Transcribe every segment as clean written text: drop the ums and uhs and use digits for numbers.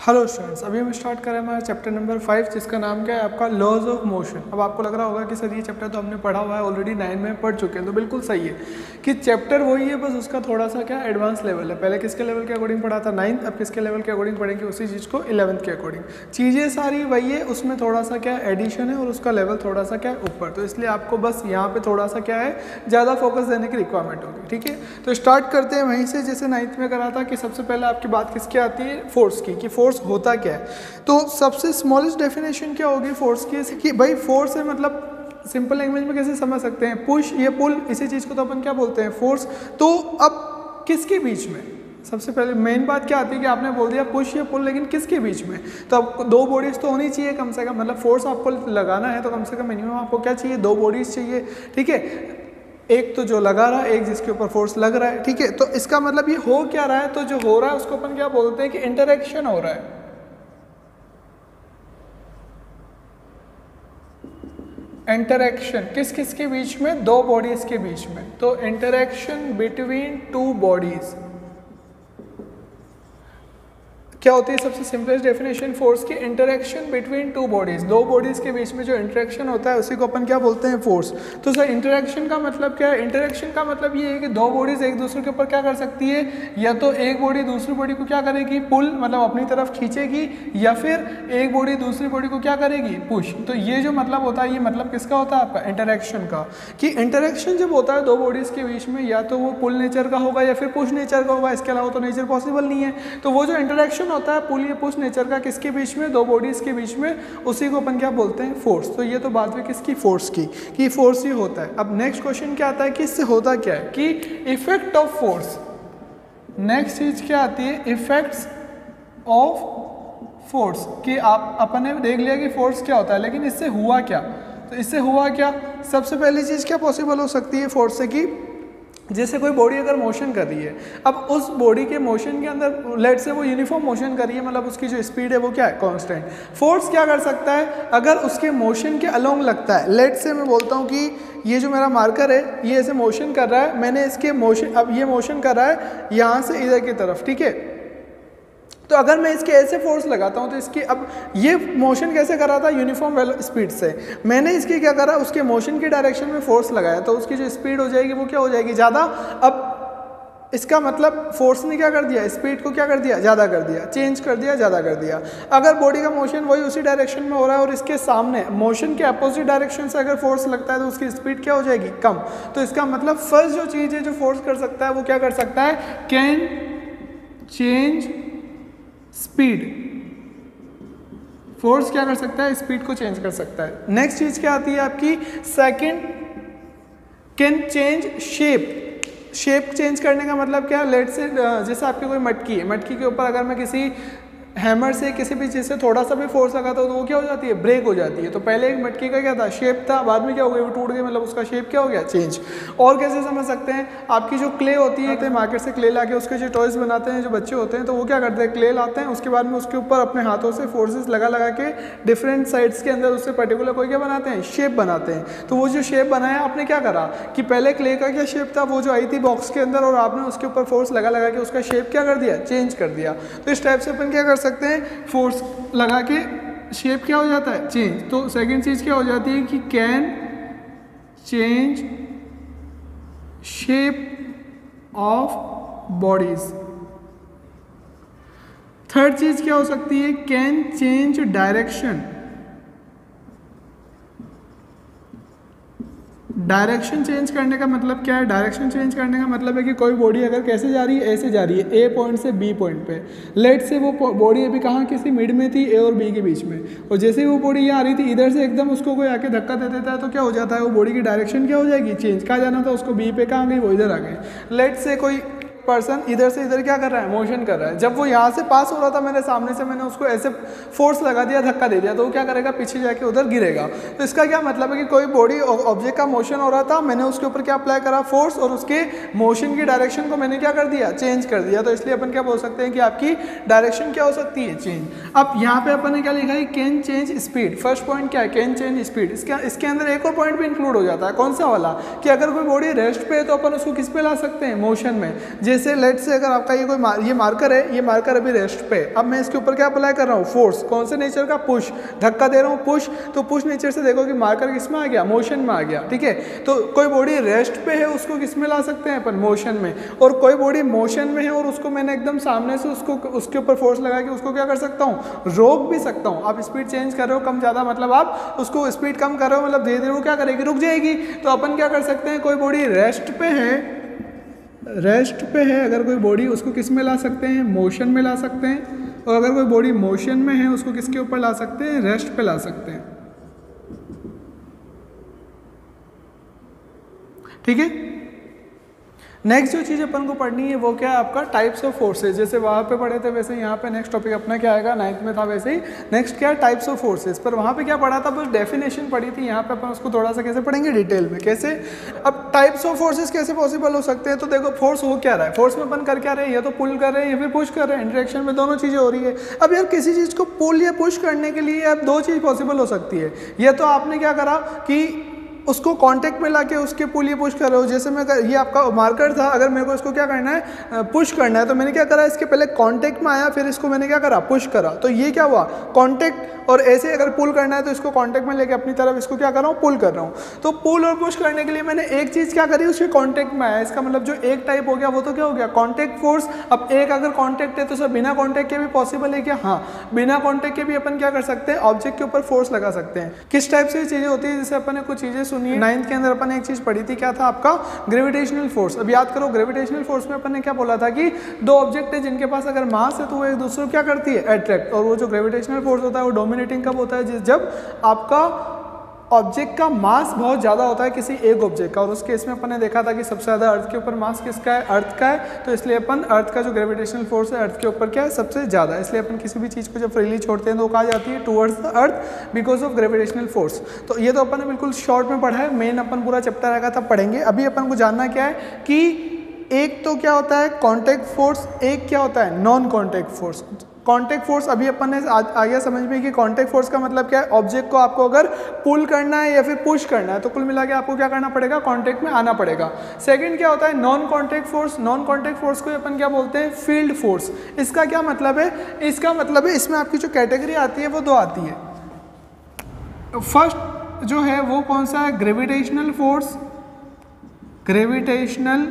Hello students, अभी हम start करें हमारा चैप्टर नंबर 5 जिसका नाम क्या है आपका लॉज ऑफ मोशन। अब आपको लग रहा होगा कि सर ये चैप्टर तो हमने पढ़ा हुआ है, ऑलरेडी 9 में पढ़ चुके हैं। तो बिल्कुल सही है कि चैप्टर वही है, बस उसका थोड़ा सा क्या एडवांस लेवल है। पहले किसके लेवल के अकॉर्डिंग पढ़ा था 9th, अब किसके लेवल के अकॉर्डिंग पढ़ेंगे उसी चीज़ को 11th के अकॉर्डिंग। चीज़ें सारी वही है, उसमें थोड़ा सा क्या एडिशन है और उसका लेवल थोड़ा सा क्या है ऊपर। तो इसलिए आपको बस यहाँ पर थोड़ा सा क्या है ज़्यादा फोकस देने की रिक्वायरमेंट होगी। ठीक है, तो स्टार्ट करते हैं वहीं से जैसे 9th में करा था कि सबसे पहले आपकी बात किसकी आती है, फोर्स की, कि फोर्स होता क्या है। तो सबसे स्मॉलेस्ट डेफिनेशन क्या होगी फोर्स की, कि भाई फोर्स है मतलब सिंपल लैंग्वेज में कैसे समझ सकते हैं, पुश ये पुल, इसी चीज़ को तो अपन क्या बोलते हैं फोर्स। तो अब किसके बीच में, सबसे पहले मेन बात क्या आती है कि आपने बोल दिया पुश या पुल, लेकिन किसके बीच में। तो अब दो बॉडीज तो होनी चाहिए कम से कम, मतलब फोर्स आपको लगाना है तो कम से कम मिनिमम आपको क्या चाहिए, दो बॉडीज चाहिए। ठीक है, एक तो जो लगा रहा है, एक जिसके ऊपर फोर्स लग रहा है। ठीक है, तो इसका मतलब ये हो क्या रहा है, तो जो हो रहा है उसको अपन क्या बोलते हैं कि इंटरेक्शन हो रहा है। इंटरेक्शन किस किस के बीच में, दो बॉडीज के बीच में। तो इंटरेक्शन बिटवीन टू बॉडीज क्या होती है, सबसे सिंपलेस्ट डेफिनेशन फोर्स की, इंटरेक्शन बिटवीन टू बॉडीज, दो बॉडीज के बीच में जो इंटरेक्शन होता है उसी को अपन क्या बोलते हैं फोर्स। तो सर इंटरेक्शन का मतलब क्या है, इंटरेक्शन का मतलब ये है कि दो बॉडीज एक दूसरे के ऊपर क्या कर सकती है, या तो एक बॉडी दूसरी बॉडी को क्या करेगी, पुल मतलब अपनी तरफ खींचेगी, या फिर एक बॉडी दूसरी बॉडी को क्या करेगी, पुश। तो ये जो मतलब होता है, ये मतलब किसका होता है आपका, इंटरेक्शन का। कि इंटरेक्शन जब होता है दो बॉडीज के बीच में, या तो वो पुल नेचर का होगा या फिर पुश नेचर का होगा, इसके अलावा तो नेचर पॉसिबल नहीं है। तो वो जो इंटरेक्शन होता है पुल या पुश नेचर का किसके बीच में, दो बॉडीज के बीच में, उसी को अपन क्या बोलते हैं फोर्स। तो ये तो बात हुई किसकी, फोर्स की, कि फोर्स ही होता है। अब नेक्स्ट क्वेश्चन क्या आता है कि इससे होता क्या है, कि इफेक्ट ऑफ फोर्स। नेक्स्ट चीज क्या आती है, इफेक्ट्स ऑफ फोर्स। कि आप अपन ने देख लिया कि फोर्स क्या होता है, लेकिन इससे हुआ क्या। तो इससे हुआ क्या, सबसे पहली चीज क्या पॉसिबल हो सकती है फोर्स से, कि जैसे कोई बॉडी अगर मोशन कर रही है, अब उस बॉडी के मोशन के अंदर लेट से वो यूनिफॉर्म मोशन कर रही है, मतलब उसकी जो स्पीड है वो क्या है, कांस्टेंट। फोर्स क्या कर सकता है, अगर उसके मोशन के अलोंग लगता है, लेट से मैं बोलता हूँ कि ये जो मेरा मार्कर है ये ऐसे मोशन कर रहा है, मैंने इसके मोशन, अब ये मोशन कर रहा है यहाँ से इधर की तरफ। ठीक है, तो अगर मैं इसके ऐसे फोर्स लगाता हूं तो इसकी, अब ये मोशन कैसे कर रहा था, यूनिफॉर्म स्पीड से, मैंने इसकी क्या करा, उसके मोशन की डायरेक्शन में फोर्स लगाया, तो उसकी जो स्पीड हो जाएगी वो क्या हो जाएगी, ज़्यादा। अब इसका मतलब फोर्स ने क्या कर दिया, स्पीड को क्या कर दिया, ज़्यादा कर दिया, चेंज कर दिया, ज़्यादा कर दिया। अगर बॉडी का मोशन वही उसी डायरेक्शन में हो रहा है और इसके सामने मोशन के अपोजिट डायरेक्शन से अगर फोर्स लगता है तो उसकी स्पीड क्या हो जाएगी, कम। तो इसका मतलब फर्स्ट जो चीज़ है जो फोर्स कर सकता है वो क्या कर सकता है, कैन चेंज स्पीड। फोर्स क्या कर सकता है, स्पीड को चेंज कर सकता है। नेक्स्ट चीज क्या आती है आपकी, second, can change shape. Shape change करने का मतलब क्या, लेट से जैसे आपकी कोई मटकी है, मटकी के ऊपर अगर मैं किसी हैमर से किसी भी चीज़ से थोड़ा सा भी फोर्स लगाता हूँ तो वो क्या हो जाती है, ब्रेक हो जाती है। तो पहले एक मटकी का क्या था, शेप था, बाद में क्या हो गया, वो टूट गया, मतलब उसका शेप क्या हो गया, चेंज। और कैसे समझ सकते हैं, आपकी जो क्ले होती है, मार्केट से क्ले लाके उसके जो टॉयज बनाते हैं जो बच्चे होते हैं, तो वो क्या करते हैं, क्ले लाते हैं, उसके बाद में उसके ऊपर अपने हाथों से फोर्सेस लगा लगा के डिफरेंट साइड्स के अंदर उससे पर्टिकुलर कोई क्या बनाते हैं, शेप बनाते हैं। तो वो जो शेप बनाया आपने क्या करा कि पहले क्ले का क्या शेप था, वो जो आई थी बॉक्स के अंदर, और आपने उसके ऊपर फोर्स लगा लगा के उसका शेप क्या कर दिया, चेंज कर दिया। तो इस टाइप से अपन क्या कर सकते हैं, फोर्स लगा के शेप क्या हो जाता है, चेंज। तो सेकंड चीज क्या हो जाती है कि can change shape of bodies. Third चीज क्या हो सकती है, can change direction. Direction change करने का मतलब क्या है, डायरेक्शन चेंज करने का मतलब है कि कोई बॉडी अगर कैसे जा रही है, ऐसे जा रही है, ए पॉइंट से बी पॉइंट पे, लेट से वो बॉडी अभी कहाँ, किसी मिड में थी, ए और बी के बीच में, और जैसे ही वो बॉडी यहाँ आ रही थी इधर से एकदम उसको कोई आके धक्का दे देता है तो क्या हो जाता है, वो बॉडी की डायरेक्शन क्या हो जाएगी, चेंज। कहाँ जाना था उसको, बी पे, कहाँ गई, वो इधर आ गई। लेट से कोई पर्सन इधर से इधर क्या कर रहा है, मोशन कर रहा है, जब वो यहाँ से पास हो रहा था मेरे सामने से, मैंने उसको ऐसे फोर्स लगा दिया, धक्का दे दिया, तो वो क्या करेगा, पीछे जाके उधर गिरेगा। तो इसका क्या मतलब है कि कोई बॉडी ऑब्जेक्ट का मोशन हो रहा था, मैंने उसके ऊपर क्या अप्लाई करा, फोर्स, और उसके मोशन की डायरेक्शन को मैंने क्या कर दिया, चेंज कर दिया। तो इसलिए अपन क्या बोल सकते हैं कि आपकी डायरेक्शन क्या हो सकती है, चेंज। अब यहाँ पे अपन ने क्या लिखा है, can change speed. First point क्या है, कैन चेंज स्पीड। इसके अंदर एक और पॉइंट भी इंक्लूड हो जाता है, कौन सा वाला, कि अगर कोई बॉडी रेस्ट पे है तो अपन उसको किस पे ला सकते हैं, मोशन में। जैसे लेट से अगर आपका ये कोई ये मार्कर है, ये मार्कर अभी रेस्ट पे, अब मैं इसके ऊपर क्या अप्लाई कर रहा हूँ, फोर्स। कौन से नेचर का, पुश, धक्का दे रहा हूँ, पुश। तो पुश नेचर से देखो कि मार्कर किस में आ गया, मोशन में आ गया, ठीक है। तो कोई बॉडी रेस्ट पे है, उसको किस में ला सकते हैं अपन, मोशन में। और कोई बॉडी मोशन में है और उसको मैंने एकदम सामने से उसको उसके ऊपर फोर्स लगा के उसको क्या कर सकता हूँ, रोक भी सकता हूँ। आप स्पीड चेंज कर रहे हो कम ज़्यादा, मतलब आप उसको स्पीड कम कर रहे हो, मतलब धीरे धीरे वो क्या करेगी, रुक जाएगी। तो अपन क्या कर सकते हैं, कोई बॉडी रेस्ट पे है, रेस्ट पे है अगर कोई बॉडी, उसको किस में ला सकते हैं, मोशन में ला सकते हैं। और अगर कोई बॉडी मोशन में है उसको किसके ऊपर ला सकते हैं, रेस्ट पे ला सकते हैं, ठीक है। नेक्स्ट जो चीज़ अपन को पढ़नी है वो क्या है, आपका टाइप्स ऑफ फोर्सेज। जैसे वहाँ पे पढ़े थे वैसे यहाँ पे नेक्स्ट टॉपिक अपना क्या आएगा, 9th में था वैसे ही नेक्स्ट क्या है, टाइप्स ऑफ फोर्सेज। पर वहाँ पे क्या पढ़ा था, बस डेफिनेशन पढ़ी थी। यहाँ पे अपन उसको थोड़ा सा कैसे पढ़ेंगे, डिटेल में कैसे। अब टाइप्स ऑफ फोर्सेज कैसे पॉसिबल हो सकते हैं, तो देखो फोर्स हो क्या रहा है, फोर्स में अपन कर क्या रहे हैं, या तो पुल कर रहे हैं या फिर पुश कर रहे हैं, इंटरेक्शन में दोनों चीज़ें हो रही है। अब यार किसी चीज़ को पुल या पुश करने के लिए अब दो चीज़ पॉसिबल हो सकती है। या तो आपने क्या करा कि उसको कांटेक्ट में लाके उसके पुल या पुश कर रहे हो। जैसे मैं ये आपका मार्कर था, अगर मेरे को इसको क्या करना है, पुश करना है, तो मैंने क्या करा, इसके पहले कांटेक्ट में आया, फिर इसको मैंने क्या करा, पुश करा। तो ये क्या हुआ, कांटेक्ट। और ऐसे अगर पुल करना है तो इसको कांटेक्ट में लेके अपनी तरफ इसको क्या कर रहा हूँ, पुल कर रहा हूँ। तो पुल और पुश करने के लिए मैंने एक चीज़ क्या करी, उसके कांटेक्ट में आया। इसका मतलब जो एक टाइप हो गया वो तो क्या हो गया, कांटेक्ट फोर्स। अब एक अगर कांटेक्ट है तो सर बिना कांटेक्ट के भी पॉसिबल है क्या, हाँ, बिना कांटेक्ट के भी अपन क्या कर सकते हैं, ऑब्जेक्ट के ऊपर फोर्स लगा सकते हैं। किस टाइप से चीज़ें होती है, जैसे अपन ने कुछ चीज़ें सुनी है 9th के अंदर, अपन एक चीज़ पढ़ी थी, क्या था आपका, ग्रेविटेशनल फोर्स। अब याद करो, ग्रेविटेशनल फोर्स में अपन ने क्या बोला था कि दो ऑब्जेक्ट है जिनके पास अगर मास है तो वो एक दूसरे को क्या करती है, अट्रैक्ट। और वो जो ग्रेविटेशनल फोर्स होता है वो डोमिनेटिंग कब होता है, जब आपका ऑब्जेक्ट का मास बहुत ज़्यादा होता है किसी एक ऑब्जेक्ट का। और उस केस में अपन ने देखा था कि सबसे ज़्यादा अर्थ के ऊपर मास किसका है, अर्थ का है। तो इसलिए अपन अर्थ का जो ग्रेविटेशनल फोर्स है अर्थ के ऊपर क्या है, सबसे ज़्यादा। इसलिए अपन किसी भी चीज़ को जब फ्रीली छोड़ते हैं तो वो कहा जाती है towards the earth because of gravitational force. तो ये तो अपन ने बिल्कुल शॉर्ट में पढ़ा है, मेन अपन पूरा चैप्टर आएगा तब पढ़ेंगे। अभी अपन को जानना क्या है कि एक तो क्या होता है कॉन्टैक्ट फोर्स, एक क्या होता है non contact force. Contact force अभी अपन ने आ गया समझ में कि कॉन्टैक्ट फोर्स का मतलब क्या है, ऑब्जेक्ट को आपको अगर पुल करना है या फिर पुश करना है तो कुल मिला के आपको क्या करना पड़ेगा, कॉन्टैक्ट में आना पड़ेगा। सेकंड क्या होता है non contact force. Non contact force को अपन क्या बोलते हैं, फील्ड फोर्स। इसका क्या मतलब है, इसका मतलब है इसमें आपकी जो कैटेगरी आती है वो दो आती है। फर्स्ट जो है वो कौन सा है, ग्रेविटेशनल फोर्स। ग्रेविटेशनल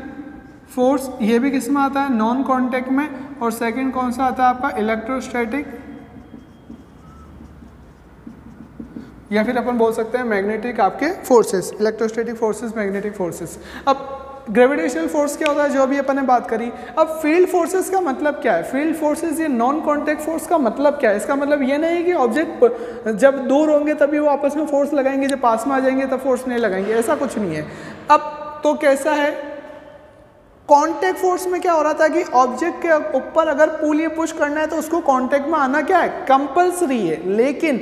फोर्स ये भी किस में आता है, नॉन कॉन्टैक्ट में। और सेकंड कौन सा आता है आपका, इलेक्ट्रोस्टैटिक, या फिर अपन बोल सकते हैं मैग्नेटिक आपके forces, electrostatic forces, magnetic forces. अब ग्रेविटेशनल फोर्स क्या होता है जो अभी अपन ने बात करी। अब फील्ड फोर्सेस का मतलब क्या है, फील्ड फोर्सेस ये नॉन कॉन्टैक्ट फोर्स का मतलब क्या है, इसका मतलब ये नहीं है कि ऑब्जेक्ट जब दूर होंगे तभी वो आपस में फोर्स लगाएंगे, जब पास में आ जाएंगे तब फोर्स नहीं लगाएंगे, ऐसा कुछ नहीं है। अब तो कैसा है, कॉन्टैक्ट फोर्स में क्या हो रहा था कि ऑब्जेक्ट के ऊपर अगर पुल या पुश करना है तो उसको कॉन्टैक्ट में आना क्या है, कंपल्सरी है। लेकिन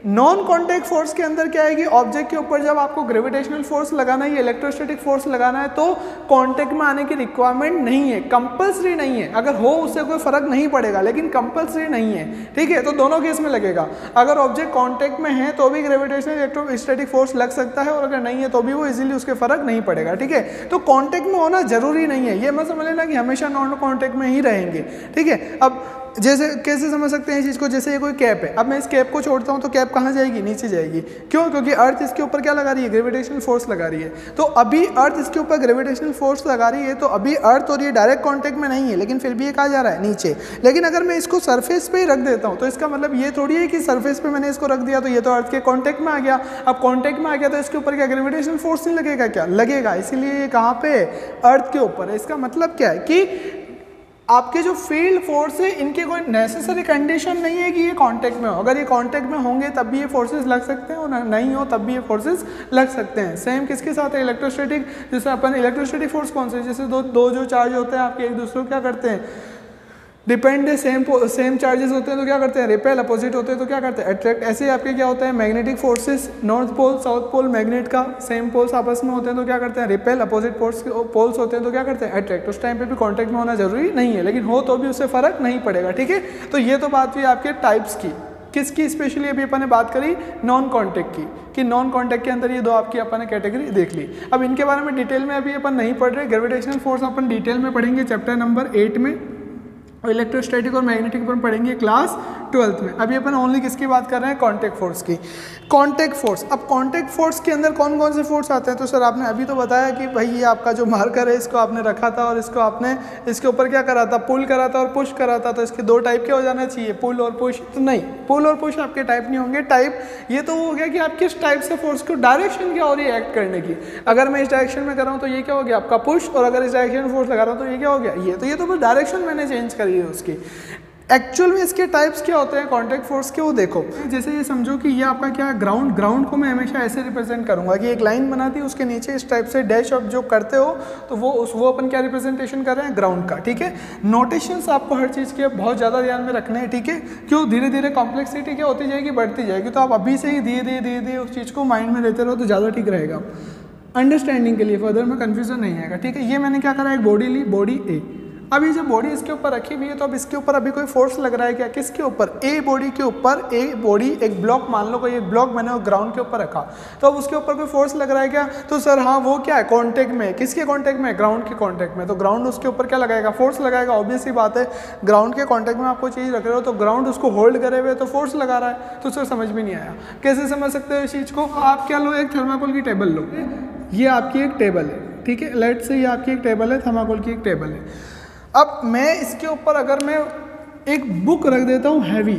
नॉन कॉन्टैक्ट फोर्स के अंदर क्या है कि ऑब्जेक्ट के ऊपर जब आपको ग्रेविटेशनल फोर्स लगाना है या इलेक्ट्रोस्टैटिक फोर्स लगाना है तो कांटेक्ट में आने की रिक्वायरमेंट नहीं है, कंपल्सरी नहीं है। अगर हो उससे कोई फर्क नहीं पड़ेगा लेकिन कंपल्सरी नहीं है, ठीक है। तो दोनों केस में लगेगा। अगर ऑब्जेक्ट कांटेक्ट में है तो भी ग्रेविटेशनल इलेक्ट्रोस्टैटिक फोर्स लग सकता है और अगर नहीं है तो भी वो इजीली उसके फर्क नहीं पड़ेगा, ठीक है। तो कांटेक्ट में होना जरूरी नहीं है, ये मत समझ लेना कि हमेशा नॉन कांटेक्ट में ही रहेंगे, ठीक है। अब जैसे कैसे समझ सकते हैं इस चीज़ को, जैसे ये कोई कैप है, अब मैं इस कैप को छोड़ता हूँ तो कैप कहाँ जाएगी, नीचे जाएगी। क्यों, क्योंकि अर्थ इसके ऊपर क्या लगा रही है, ग्रेविटेशनल फोर्स लगा रही है। तो अभी अर्थ इसके ऊपर ग्रेविटेशनल फोर्स लगा रही है तो अभी अर्थ और ये डायरेक्ट कॉन्टैक्ट में नहीं है, लेकिन फिर भी ये कहाँ जा रहा है, नीचे। लेकिन अगर मैं इसको सरफेस पे ही रख देता हूँ तो इसका मतलब ये थोड़ी है कि सरफेस पे मैंने इसको रख दिया तो ये तो अर्थ के कॉन्टैक्ट में आ गया। अब कॉन्टैक्ट में आ गया तो इसके ऊपर क्या ग्रेविटेशनल फोर्स नहीं लगेगा, क्या लगेगा। इसीलिए ये कहाँ पे, अर्थ के ऊपर है। इसका मतलब क्या है कि आपके जो फील्ड फोर्स है इनके कोई नेसेसरी कंडीशन नहीं है कि ये कांटेक्ट में हो। अगर ये कांटेक्ट में होंगे तब भी ये फोर्सेस लग सकते हैं और नहीं हो तब भी ये फोर्सेस लग सकते हैं। सेम किसके साथ है, इलेक्ट्रोस्टैटिक। जैसे अपन इलेक्ट्रोस्टैटिक फोर्स कौन से, जैसे दो जो चार्ज होते हैं आपके एक दूसरे को क्या करते हैं, डिपेंड है, सेम चार्जेस होते हैं तो क्या करते हैं, रिपेल। अपोजिट होते हैं तो क्या करते हैं, अट्रैक्ट। ऐसे ही आपके क्या होता है, magnetic forces, north pole south pole magnet का सेम पोल्स आपस में होते हैं तो क्या करते हैं, रिपेल। अपोजिट पोल्स होते हैं तो क्या करते हैं, अट्रैक्ट। उस टाइम पे भी कांटेक्ट में होना जरूरी नहीं है, लेकिन हो तो भी उससे फर्क नहीं पड़ेगा, ठीक है। तो ये तो बात हुई आपके टाइप्स की। किसकी स्पेशली अभी अपन ने बात करी, नॉन कॉन्टैक्ट की, कि नॉन कॉन्टैक्ट के अंदर ये दो आपकी अपन ने कैटेगरी देख ली। अब इनके बारे में डिटेल में अभी अपन नहीं पढ़ रहे, ग्रेविटेशनल फोर्स अपन डिटेल में पढ़ेंगे चैप्टर नंबर 8 में, और इलेक्ट्रोस्टैटिक और मैग्नेटिक अपन पढ़ेंगे क्लास 12th में। अभी अपन ओनली किसकी बात कर रहे हैं, कॉन्टैक्ट फोर्स की। कॉन्टैक्ट फोर्स, अब कॉन्टैक्ट फोर्स के अंदर कौन कौन से फोर्स आते हैं, तो सर आपने अभी तो बताया कि भाई ये आपका जो मार्कर है इसको आपने रखा था और इसको आपने इसके ऊपर क्या करा था, पुल करा था और पुश करा था, तो इसके दो टाइप के हो जाना चाहिए, पुल और पुश। तो नहीं, पुल और पुश आपके टाइप नहीं होंगे। टाइप ये तो हो गया कि आप किस टाइप से फोर्स को, डायरेक्शन क्या हो रही है एक्ट करने की। अगर मैं इस डायरेक्शन में कर रहा हूँ तो ये क्या हो गया आपका पुश, और अगर इस डायरेक्शन में फोर्स लगा रहा हूँ तो ये क्या हो गया ये। तो ये तो बस डायरेक्शन मैंने चेंज करी है उसकी। एक्चुअल में इसके टाइप्स क्या होते हैं कॉन्टैक्ट फोर्स के, वो देखो। जैसे ये समझो कि ये आपका क्या ग्राउंड, ग्राउंड को मैं हमेशा ऐसे रिप्रेजेंट करूंगा कि एक लाइन बना दी, उसके नीचे इस टाइप से डैश आप जो करते हो तो वो अपन क्या रिप्रेजेंटेशन कर रहे हैं, ग्राउंड का। ठीक है, नोटेशंस आपको हर चीज़ के बहुत ज़्यादा ध्यान में रखने हैं। ठीक है, क्यों, धीरे धीरे कॉम्प्लेक्सिटी क्या होती जाएगी, बढ़ती जाएगी। तो आप अभी से ही धीरे धीरे उस चीज़ को माइंड में लेते रहो तो ज़्यादा ठीक रहेगा अंडरस्टैंडिंग के लिए, फर्दर में कन्फ्यूजन नहीं आएगा। ठीक है, ये मैंने क्या करा, एक बॉडी ली, बॉडी ए। अब ये जो बॉडी इसके ऊपर रखी हुई है तो अब इसके ऊपर अभी कोई फोर्स लग रहा है क्या, किसके ऊपर, ए बॉडी के ऊपर। ए बॉडी एक ब्लॉक, मान लो कोई एक ब्लॉक मैंने ग्राउंड के ऊपर रखा, तो अब उसके ऊपर कोई फोर्स लग रहा है क्या, तो सर हाँ वो क्या है, कॉन्टैक्ट में। किसके कॉन्टैक्ट में, ग्राउंड के कॉन्टैक्ट में। तो ग्राउंड उसके ऊपर क्या लगाएगा, फोर्स लगाएगा। ऑब्वियस सी बात है, ग्राउंड के कॉन्टैक्ट में आपको चीज़ रख रहे हो तो ग्राउंड उसको होल्ड करे हुए तो फोर्स लगा रहा है। तो सर समझ में नहीं आया, कैसे समझ सकते हो इस चीज़ को। आप क्या लो, एक थर्माकोल की टेबल लो, ये आपकी एक टेबल है। ठीक है, लेट से ये आपकी एक टेबल है, थर्माकोल की एक टेबल है। अब मैं इसके ऊपर अगर मैं एक बुक रख देता हूँ हैवी,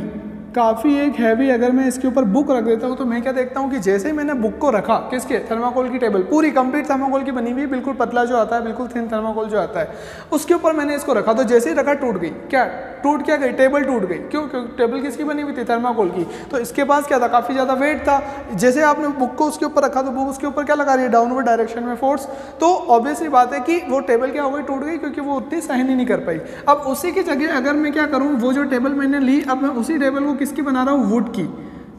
काफ़ी एक हैवी, अगर मैं इसके ऊपर बुक रख देता हूँ तो मैं क्या देखता हूँ कि जैसे ही मैंने बुक को रखा, किसके, थर्माकोल की टेबल, पूरी कंप्लीट थर्माकोल की बनी हुई, बिल्कुल पतला जो आता है, बिल्कुल थिन थर्माकोल जो आता है, उसके ऊपर मैंने इसको रखा। तो जैसे ही रखा टूट गई, क्या टूट क्या गई, टेबल टूट गई। क्यों, क्योंकि टेबल किसकी बनी हुई थी, थर्माकोल की। तो इसके पास क्या था, काफ़ी ज़्यादा वेट था। जैसे आपने बुक को उसके ऊपर रखा तो बुक उसके ऊपर क्या लगा रही है, डाउनवर्ड डायरेक्शन में फोर्स। तो ऑब्वियसली बात है कि वो टेबल क्या हो गई, टूट गई, क्योंकि वो उतनी सहन ही नहीं कर पाई। अब उसी की जगह अगर मैं क्या करूँ, वो जो टेबल मैंने ली, अब मैं उसी टेबल को किसकी बना रहा हूँ, वुड की।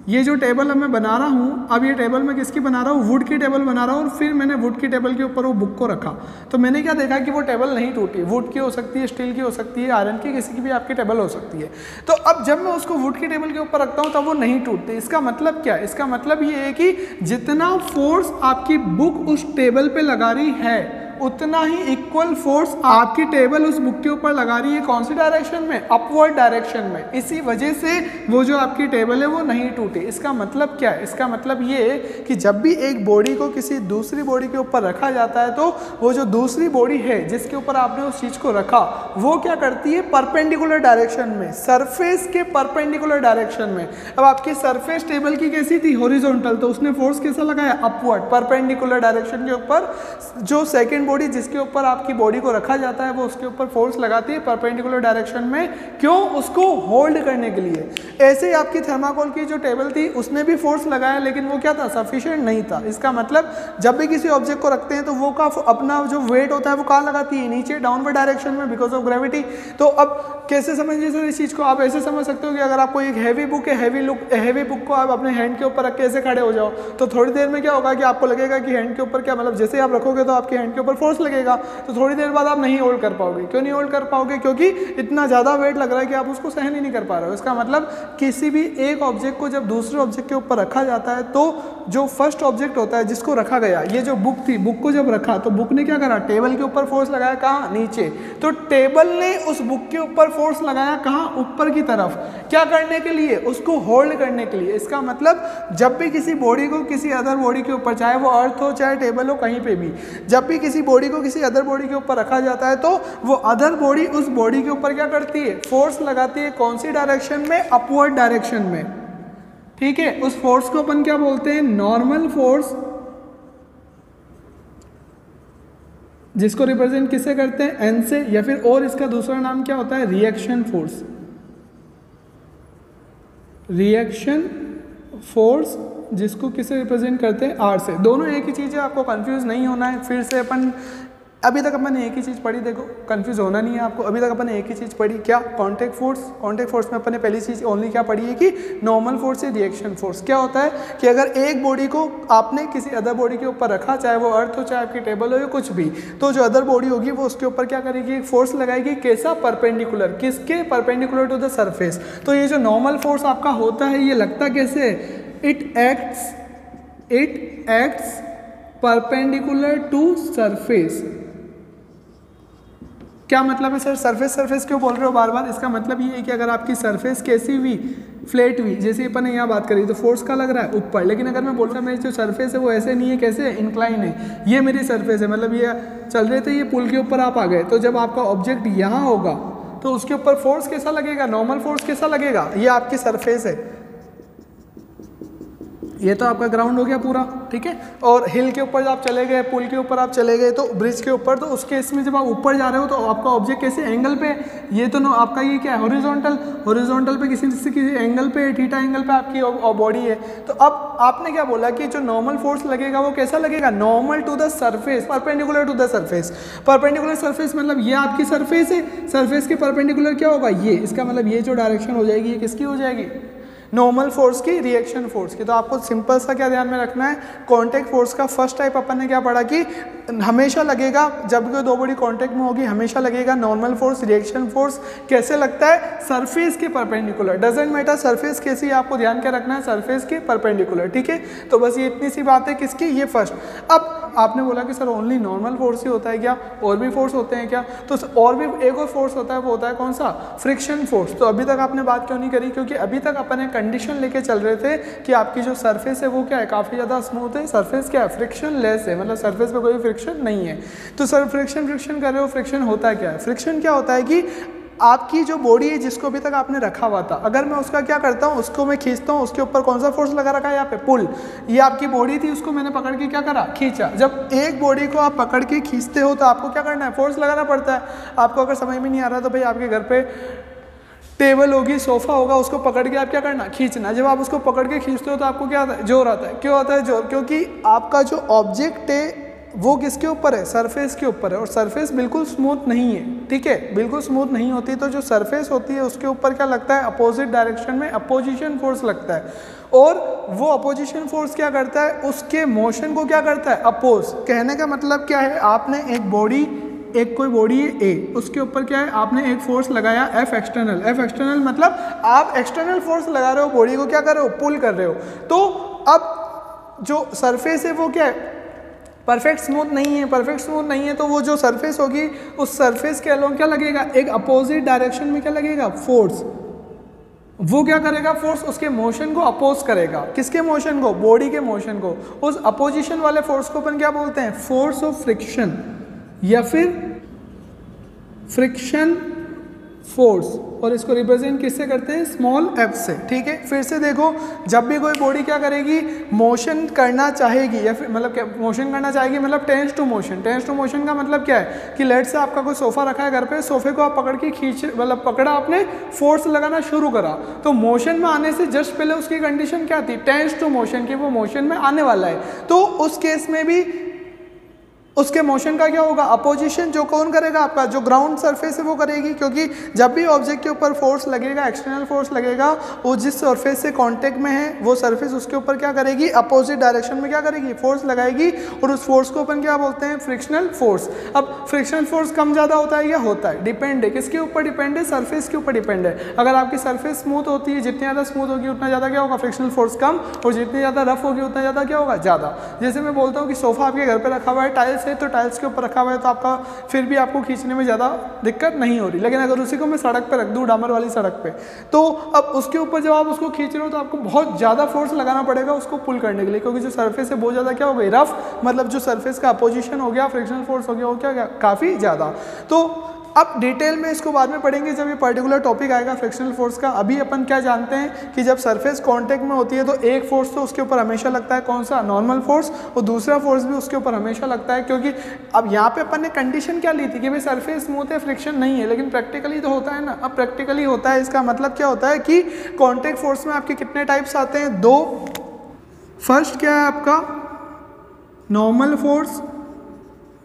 ये जो टेबल अब मैं बना रहा हूँ, अब ये टेबल मैं किसकी बना रहा हूँ, वुड की टेबल बना रहा हूँ। और फिर मैंने वुड की टेबल के ऊपर वो बुक को रखा, तो मैंने क्या देखा कि वो टेबल नहीं टूटी। वुड की हो सकती है, स्टील की हो सकती है, आयरन की, किसी की भी आपकी टेबल हो सकती है। तो अब जब मैं उसको वुड की टेबल के ऊपर रखता हूँ तब वो नहीं टूटती। इसका मतलब क्या है, इसका मतलब ये है कि जितना फोर्स आपकी बुक उस टेबल पे लगा रही है उतना ही इक्वल फोर्स आपकी टेबल उस बुक के ऊपर लगा रही है। कौन सी डायरेक्शन में, अपवर्ड डायरेक्शन में। इसी वजह से वो जो आपकी टेबल है वो नहीं टूटी। इसका मतलब क्या है, इसका मतलब ये है कि जब भी एक बॉडी को किसी दूसरी बॉडी के ऊपर रखा जाता है तो वो जो दूसरी बॉडी है जिसके ऊपर आपने उस चीज को रखा, वो क्या करती है, परपेंडिकुलर डायरेक्शन में, सरफेस के परपेंडिकुलर डायरेक्शन में। अब आपकी सरफेस टेबल की कैसी थी, हॉरिजॉन्टल, तो उसने फोर्स कैसा लगाया, अपवर्ड, परपेंडिकुलर डायरेक्शन के ऊपर। जो सेकंड बॉडी जिसके ऊपर आपकी बॉडी को रखा जाता है वो उसके ऊपर फोर्स लगाती है परपेंडिकुलर डायरेक्शन में। क्यों, उसको होल्ड करने के लिए। ऐसे ही आपकी थर्माकोल की जो टेबल थी उसने भी फोर्स लगाया, लेकिन वो क्या था, सफिशिएंट नहीं था। इसका मतलब जब भी किसी ऑब्जेक्ट को रखते हैं तो वो का अपना जो वेट होता है वो कहाँ लगाती है, नीचे, डाउनवर्ड डायरेक्शन में, बिकॉज ऑफ ग्रेविटी। तो अब कैसे समझिए सर इस चीज को, आप ऐसे समझ सकते हो कि अगर आपको एक हैवी बुक है, हैवी बुक को आप अपने हैंड के ऊपर रख के ऐसे खड़े हो जाओ तो थोड़ी देर में क्या होगा कि आपको लगेगा कि हैंड के ऊपर क्या, मतलब जैसे आप रखोगे तो आपके हैंड के ऊपर फोर्स लगेगा, तो थोड़ी देर बाद आप नहीं होल्ड कर पाओगे। क्यों नहीं होल्ड कर पाओगे, क्योंकि इतना ज्यादा वेट लग रहा है कि आप उसको सहन ही नहीं कर पा रहे हो। इसका मतलब किसी भी एक ऑब्जेक्ट को जब दूसरे ऑब्जेक्ट के ऊपर रखा जाता है तो जो फर्स्ट ऑब्जेक्ट होता है जिसको रखा गया, ये जो बुक थी, बुक को जब रखा तो बुक ने क्या करा, टेबल के ऊपर फोर्स लगाया, कहाँ, नीचे। तो टेबल ने उस बुक के ऊपर फोर्स लगाया कहाँ, ऊपर की तरफ। क्या करने के लिए, उसको होल्ड करने के लिए। इसका मतलब जब भी किसी बॉडी को किसी अदर बॉडी के ऊपर, चाहे वो अर्थ हो चाहे टेबल हो, कहीं पे भी जब भी किसी बॉडी को किसी अदर बॉडी के ऊपर रखा जाता है तो वो अदर बॉडी उस बॉडी के ऊपर क्या करती है, फोर्स लगाती है। कौन सी डायरेक्शन में, अपवर्ड डायरेक्शन में। ठीक है, उस फोर्स को अपन क्या बोलते हैं, नॉर्मल फोर्स, जिसको रिप्रेजेंट किससे करते हैं, एन से, या फिर और इसका दूसरा नाम क्या होता है, रिएक्शन फोर्स। रिएक्शन फोर्स जिसको किसे रिप्रेजेंट करते हैं, आर से। दोनों एक ही चीज़ है, आपको कंफ्यूज नहीं होना है। फिर से अपन अभी तक अपन ने एक ही चीज़ पढ़ी, देखो कंफ्यूज होना नहीं है आपको, अभी तक अपन ने एक ही चीज़ पढ़ी, क्या? Contact force. कांटेक्ट फोर्स में अपन ने पहली चीज़ ओनली क्या पढ़ी है कि नॉर्मल फोर्स से रिएक्शन फोर्स। क्या होता है कि अगर एक बॉडी को आपने किसी अदर बॉडी के ऊपर रखा, चाहे वो अर्थ हो, चाहे आपकी टेबल हो या कुछ भी, तो जो अदर बॉडी होगी वो उसके ऊपर क्या करेगी? एक फोर्स लगाएगी। कैसा? परपेंडिकुलर। किसके? Perpendicular to the surface. तो ये जो नॉर्मल फोर्स आपका होता है ये लगता कैसे है? It acts perpendicular to surface. क्या मतलब है सर? सरफेस क्यों बोल रहे हो बार बार? इसका मतलब ये है कि अगर आपकी सरफेस कैसी हुई? फ्लैट हुई, जैसे अपन ने यहाँ बात करी तो फोर्स का लग रहा है ऊपर, लेकिन अगर मैं बोल रहा हूँ मेरी जो सरफेस है वो ऐसे नहीं है, कैसे? इंक्लाइन है। ये मेरी सरफेस है, मतलब ये चल रहे थे, ये पुल के ऊपर आप आ गए, तो जब आपका ऑब्जेक्ट यहाँ होगा तो उसके ऊपर फोर्स कैसा लगेगा? नॉर्मल फोर्स कैसा लगेगा? ये आपकी सरफेस है, ये तो आपका ग्राउंड हो गया पूरा, ठीक है। और हिल के ऊपर जब आप चले गए, पुल के ऊपर आप चले गए, तो ब्रिज के ऊपर, तो उसके इसमें जब आप ऊपर जा रहे हो तो आपका ऑब्जेक्ट कैसे? एंगल पे। ये तो आपका ये क्या है? हॉरिजॉन्टल पे किसी एंगल पे, थीटा एंगल पे आपकी बॉडी है। तो अब आपने क्या बोला कि जो नॉर्मल फोर्स लगेगा वो कैसा लगेगा? Normal to the surface, perpendicular to the surface. Perpendicular surface मतलब ये आपकी सरफेस है, सरफेस के परपेंडिकुलर क्या होगा? ये। इसका मतलब ये जो डायरेक्शन हो जाएगी ये किसकी हो जाएगी? नॉर्मल फोर्स की, रिएक्शन फोर्स की। तो आपको सिंपल सा क्या ध्यान में रखना है? कांटेक्ट फोर्स का फर्स्ट टाइप अपन ने क्या पढ़ा कि हमेशा लगेगा जब कोई दो बॉडी कांटेक्ट में होगी, हमेशा लगेगा नॉर्मल फोर्स, रिएक्शन फोर्स। कैसे लगता है? सरफेस के परपेंडिकुलर। डजंट मैटर सरफेस कैसी, आपको ध्यान क्या रखना है? सरफेस के परपेंडिकुलर, ठीक है। तो बस ये इतनी सी बात है किसकी? ये फर्स्ट। अब आपने बोला कि सर ओनली नॉर्मल फोर्स ही होता है क्या? और भी फोर्स होते हैं क्या? तो और भी एक और फोर्स होता है, वो होता है कौन सा? Friction force. तो अभी तक आपने बात क्यों नहीं करी? क्योंकि अभी तक अपन कंडीशन लेके चल रहे थे कि आपकी जो सरफेस है वो क्या है? काफ़ी ज़्यादा स्मूथ है। सरफेस क्या है? फ्रिक्शन लेस है, मतलब सरफेस पे कोई फ्रिक्शन नहीं है। तो सर फ्रिक्शन कर रहे हो, फ्रिक्शन होता क्या है? फ्रिक्शन क्या होता है कि आपकी जो बॉडी है जिसको अभी तक आपने रखा हुआ था, अगर मैं उसका क्या करता हूँ? उसको मैं खींचता हूँ, उसके ऊपर कौन सा फोर्स लगा रखा है? यहाँ पे पुल। ये आपकी बॉडी थी, उसको मैंने पकड़ के क्या करा? खींचा। जब एक बॉडी को आप पकड़ के खींचते हो तो आपको क्या करना है? फोर्स लगाना पड़ता है। आपको अगर समझ में नहीं आ रहा तो भाई आपके घर पे टेबल होगी, सोफा होगा, उसको पकड़ के आप क्या करना? खींचना। जब आप उसको पकड़ के खींचते हो तो आपको क्या आता है? जोर आता है। क्यों आता है जोर? क्योंकि आपका जो ऑब्जेक्ट है वो किसके ऊपर है? सरफेस के ऊपर है, और सरफेस बिल्कुल स्मूथ नहीं है, ठीक है, बिल्कुल स्मूथ नहीं होती। तो जो सरफेस होती है उसके ऊपर क्या लगता है? अपोजिट डायरेक्शन में अपोजिशन फोर्स लगता है, और वो अपोजिशन फोर्स क्या करता है? उसके मोशन को क्या करता है? अपोज। कहने का मतलब क्या है? आपने एक बॉडी, एक कोई बॉडी है ए, उसके ऊपर क्या है? आपने एक फोर्स लगाया एफ एक्सटर्नल। एफ एक्सटर्नल मतलब आप एक्सटर्नल फोर्स लगा रहे हो, बॉडी को क्या कर रहे हो? पुल कर रहे हो। तो अब जो सरफेस है वो क्या है? परफेक्ट स्मूथ नहीं है। परफेक्ट स्मूथ नहीं है तो वो जो सरफेस होगी उस सरफेस के अलोंग क्या लगेगा? एक अपोजिट डायरेक्शन में क्या लगेगा? फोर्स। वो क्या करेगा? फोर्स उसके मोशन को अपोज करेगा। किसके मोशन को? बॉडी के मोशन को। उस अपोजिशन वाले फोर्स को अपन क्या बोलते हैं? फोर्स ऑफ फ्रिक्शन, या फिर फ्रिक्शन फोर्स। और इसको रिप्रेजेंट किससे करते हैं? स्मॉल एफ से, ठीक है। फिर से देखो, जब भी कोई बॉडी क्या करेगी? मोशन करना चाहेगी, या फिर मतलब क्या मोशन करना चाहेगी? मतलब tends to motion. Tends to motion का मतलब क्या है कि लेट से आपका कोई सोफा रखा है घर पे, सोफे को आप पकड़ के खींच, मतलब पकड़ा आपने, फोर्स लगाना शुरू करा, तो मोशन में आने से जस्ट पहले उसकी कंडीशन क्या थी? टेंस टू मोशन की, वो मोशन में आने वाला है। तो उस केस में भी उसके मोशन का क्या होगा? अपोजिशन। जो कौन करेगा? आपका जो ग्राउंड सरफेस है वो करेगी, क्योंकि जब भी ऑब्जेक्ट के ऊपर फोर्स लगेगा, एक्सटर्नल फोर्स लगेगा, वो जिस सरफेस से कांटेक्ट में है वो सरफेस उसके ऊपर क्या करेगी? अपोजिट डायरेक्शन में क्या करेगी? फोर्स लगाएगी, और उस फोर्स को अपन क्या बोलते हैं? Frictional force. अब फ्रिक्शनल फोर्स कम ज़्यादा होता है या होता है? डिपेंड है। किसके ऊपर डिपेंड है? सरफेस के ऊपर डिपेंड है। अगर आपकी सरफेस स्मूथ होती है, जितनी ज़्यादा स्मूथ होगी उतना ज़्यादा क्या होगा? फ्रिक्शनल फोर्स कम, और जितनी ज़्यादा रफ होगी उतना ज़्यादा क्या होगा? ज़्यादा। जैसे मैं बोलता हूँ कि सोफा आपके घर पर रखा हुआ है, टाइल्स है, तो टाइल्स के ऊपर रखा हुआ है तो आपका फिर भी आपको खींचने में ज़्यादा दिक्कत नहीं हो रही। लेकिन अगर उसी को मैं सड़क पे रख दूँ, डामर वाली सड़क पे, तो अब उसके ऊपर जब आप उसको खींच रहे हो तो आपको बहुत ज़्यादा फोर्स लगाना पड़ेगा उसको पुल करने के लिए, क्योंकि जो सरफेस है बहुत ज़्यादा क्या हो गई? रफ। मतलब जो सरफेस का अपोजिशन हो गया, फ्रिक्शनल फोर्स हो गया, वो क्या काफ़ी ज़्यादा। तो अब डिटेल में इसको बाद में पढ़ेंगे जब ये पर्टिकुलर टॉपिक आएगा फ्रिक्शनल फोर्स का। अभी अपन क्या जानते हैं कि जब सरफेस कांटेक्ट में होती है तो एक फोर्स तो उसके ऊपर हमेशा लगता है, कौन सा? Normal force. और दूसरा फोर्स भी उसके ऊपर हमेशा लगता है, क्योंकि अब यहाँ पे अपन ने कंडीशन क्या ली थी कि भाई सरफेस स्मूथ है, फ्रिक्शन नहीं है, लेकिन प्रैक्टिकली तो होता है ना। अब प्रैक्टिकली होता है, इसका मतलब क्या होता है कि कॉन्टेक्ट फोर्स में आपके कितने टाइप्स आते हैं? दो। फर्स्ट क्या है आपका? नॉर्मल फोर्स,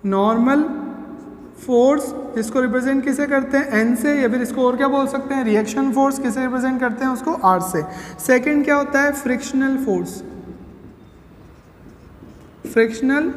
नॉर्मल फोर्स इसको रिप्रेजेंट किसे करते हैं, एन से, या फिर इसको और क्या बोल सकते हैं, रिएक्शन फोर्स किसे रिप्रेजेंट करते हैं, उसको आर से। सेकंड क्या होता है, फ्रिक्शनल फोर्स, फ्रिक्शनल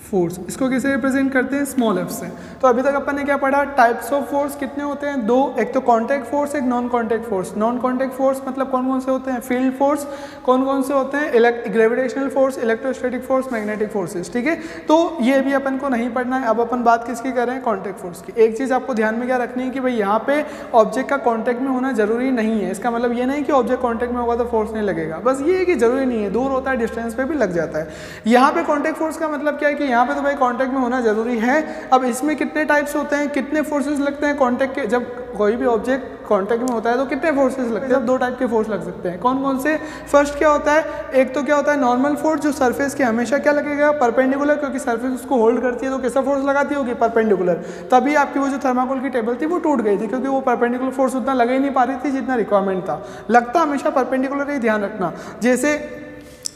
फोर्स इसको किसे रिप्रेजेंट करते हैं, स्मॉल एफ से। तो अभी तक अपन ने क्या पढ़ा, टाइप्स ऑफ फोर्स कितने होते हैं, दो, एक तो कांटेक्ट फोर्स, एक non contact force. Non contact force मतलब कौन कौन से होते हैं, फील्ड फोर्स, कौन कौन से होते हैं, gravitational force, electrostatic force, magnetic forces, ठीक है। तो ये भी अपन को नहीं पढ़ना है। अब अपन बात किसकी कर रहे हैं, कांटेक्ट फोर्स की। एक चीज़ आपको ध्यान में क्या रखनी है कि भाई यहाँ पे ऑब्जेक्ट का कॉन्टैक्ट में होना जरूरी नहीं है। इसका मतलब ये नहीं कि ऑब्जेक्ट कॉन्टैक्ट में होगा तो फोर्स नहीं लगेगा, बस ये है कि जरूरी नहीं है, दूर होता है डिस्टेंस पे भी लग जाता है। यहाँ पे कॉन्टैक्ट फोर्स का मतलब क्या है कि यहाँ पे तो भाई कॉन्टैक्ट में होना जरूरी है। अब इसमें कितने टाइप्स होते हैं, कितने फोर्सेस लगते हैं कॉन्टैक्ट के, जब कोई भी ऑब्जेक्ट कॉन्टैक्ट में होता है तो कितने फोर्सेस लगते हैं, दो टाइप के फोर्स लग सकते हैं। कौन कौन से, फर्स्ट क्या होता है, एक तो क्या होता है नॉर्मल फोर्स, जो सरफेस के हमेशा क्या लगेगा, परपेंडिकुलर, क्योंकि सरफेस उसको होल्ड करती है तो कैसा फोर्स लगाती होगी, परपेंडिकुलर। तभी आपकी वो जो थर्माकोल की टेबल थी वो टूट गई थी, क्योंकि वो परपेंडिकुलर फोर्स उतना लगा ही नहीं पा रही थी जितना रिक्वायरमेंट था। लगता हमेशा परपेंडिकुलर ही, ध्यान रखना। जैसे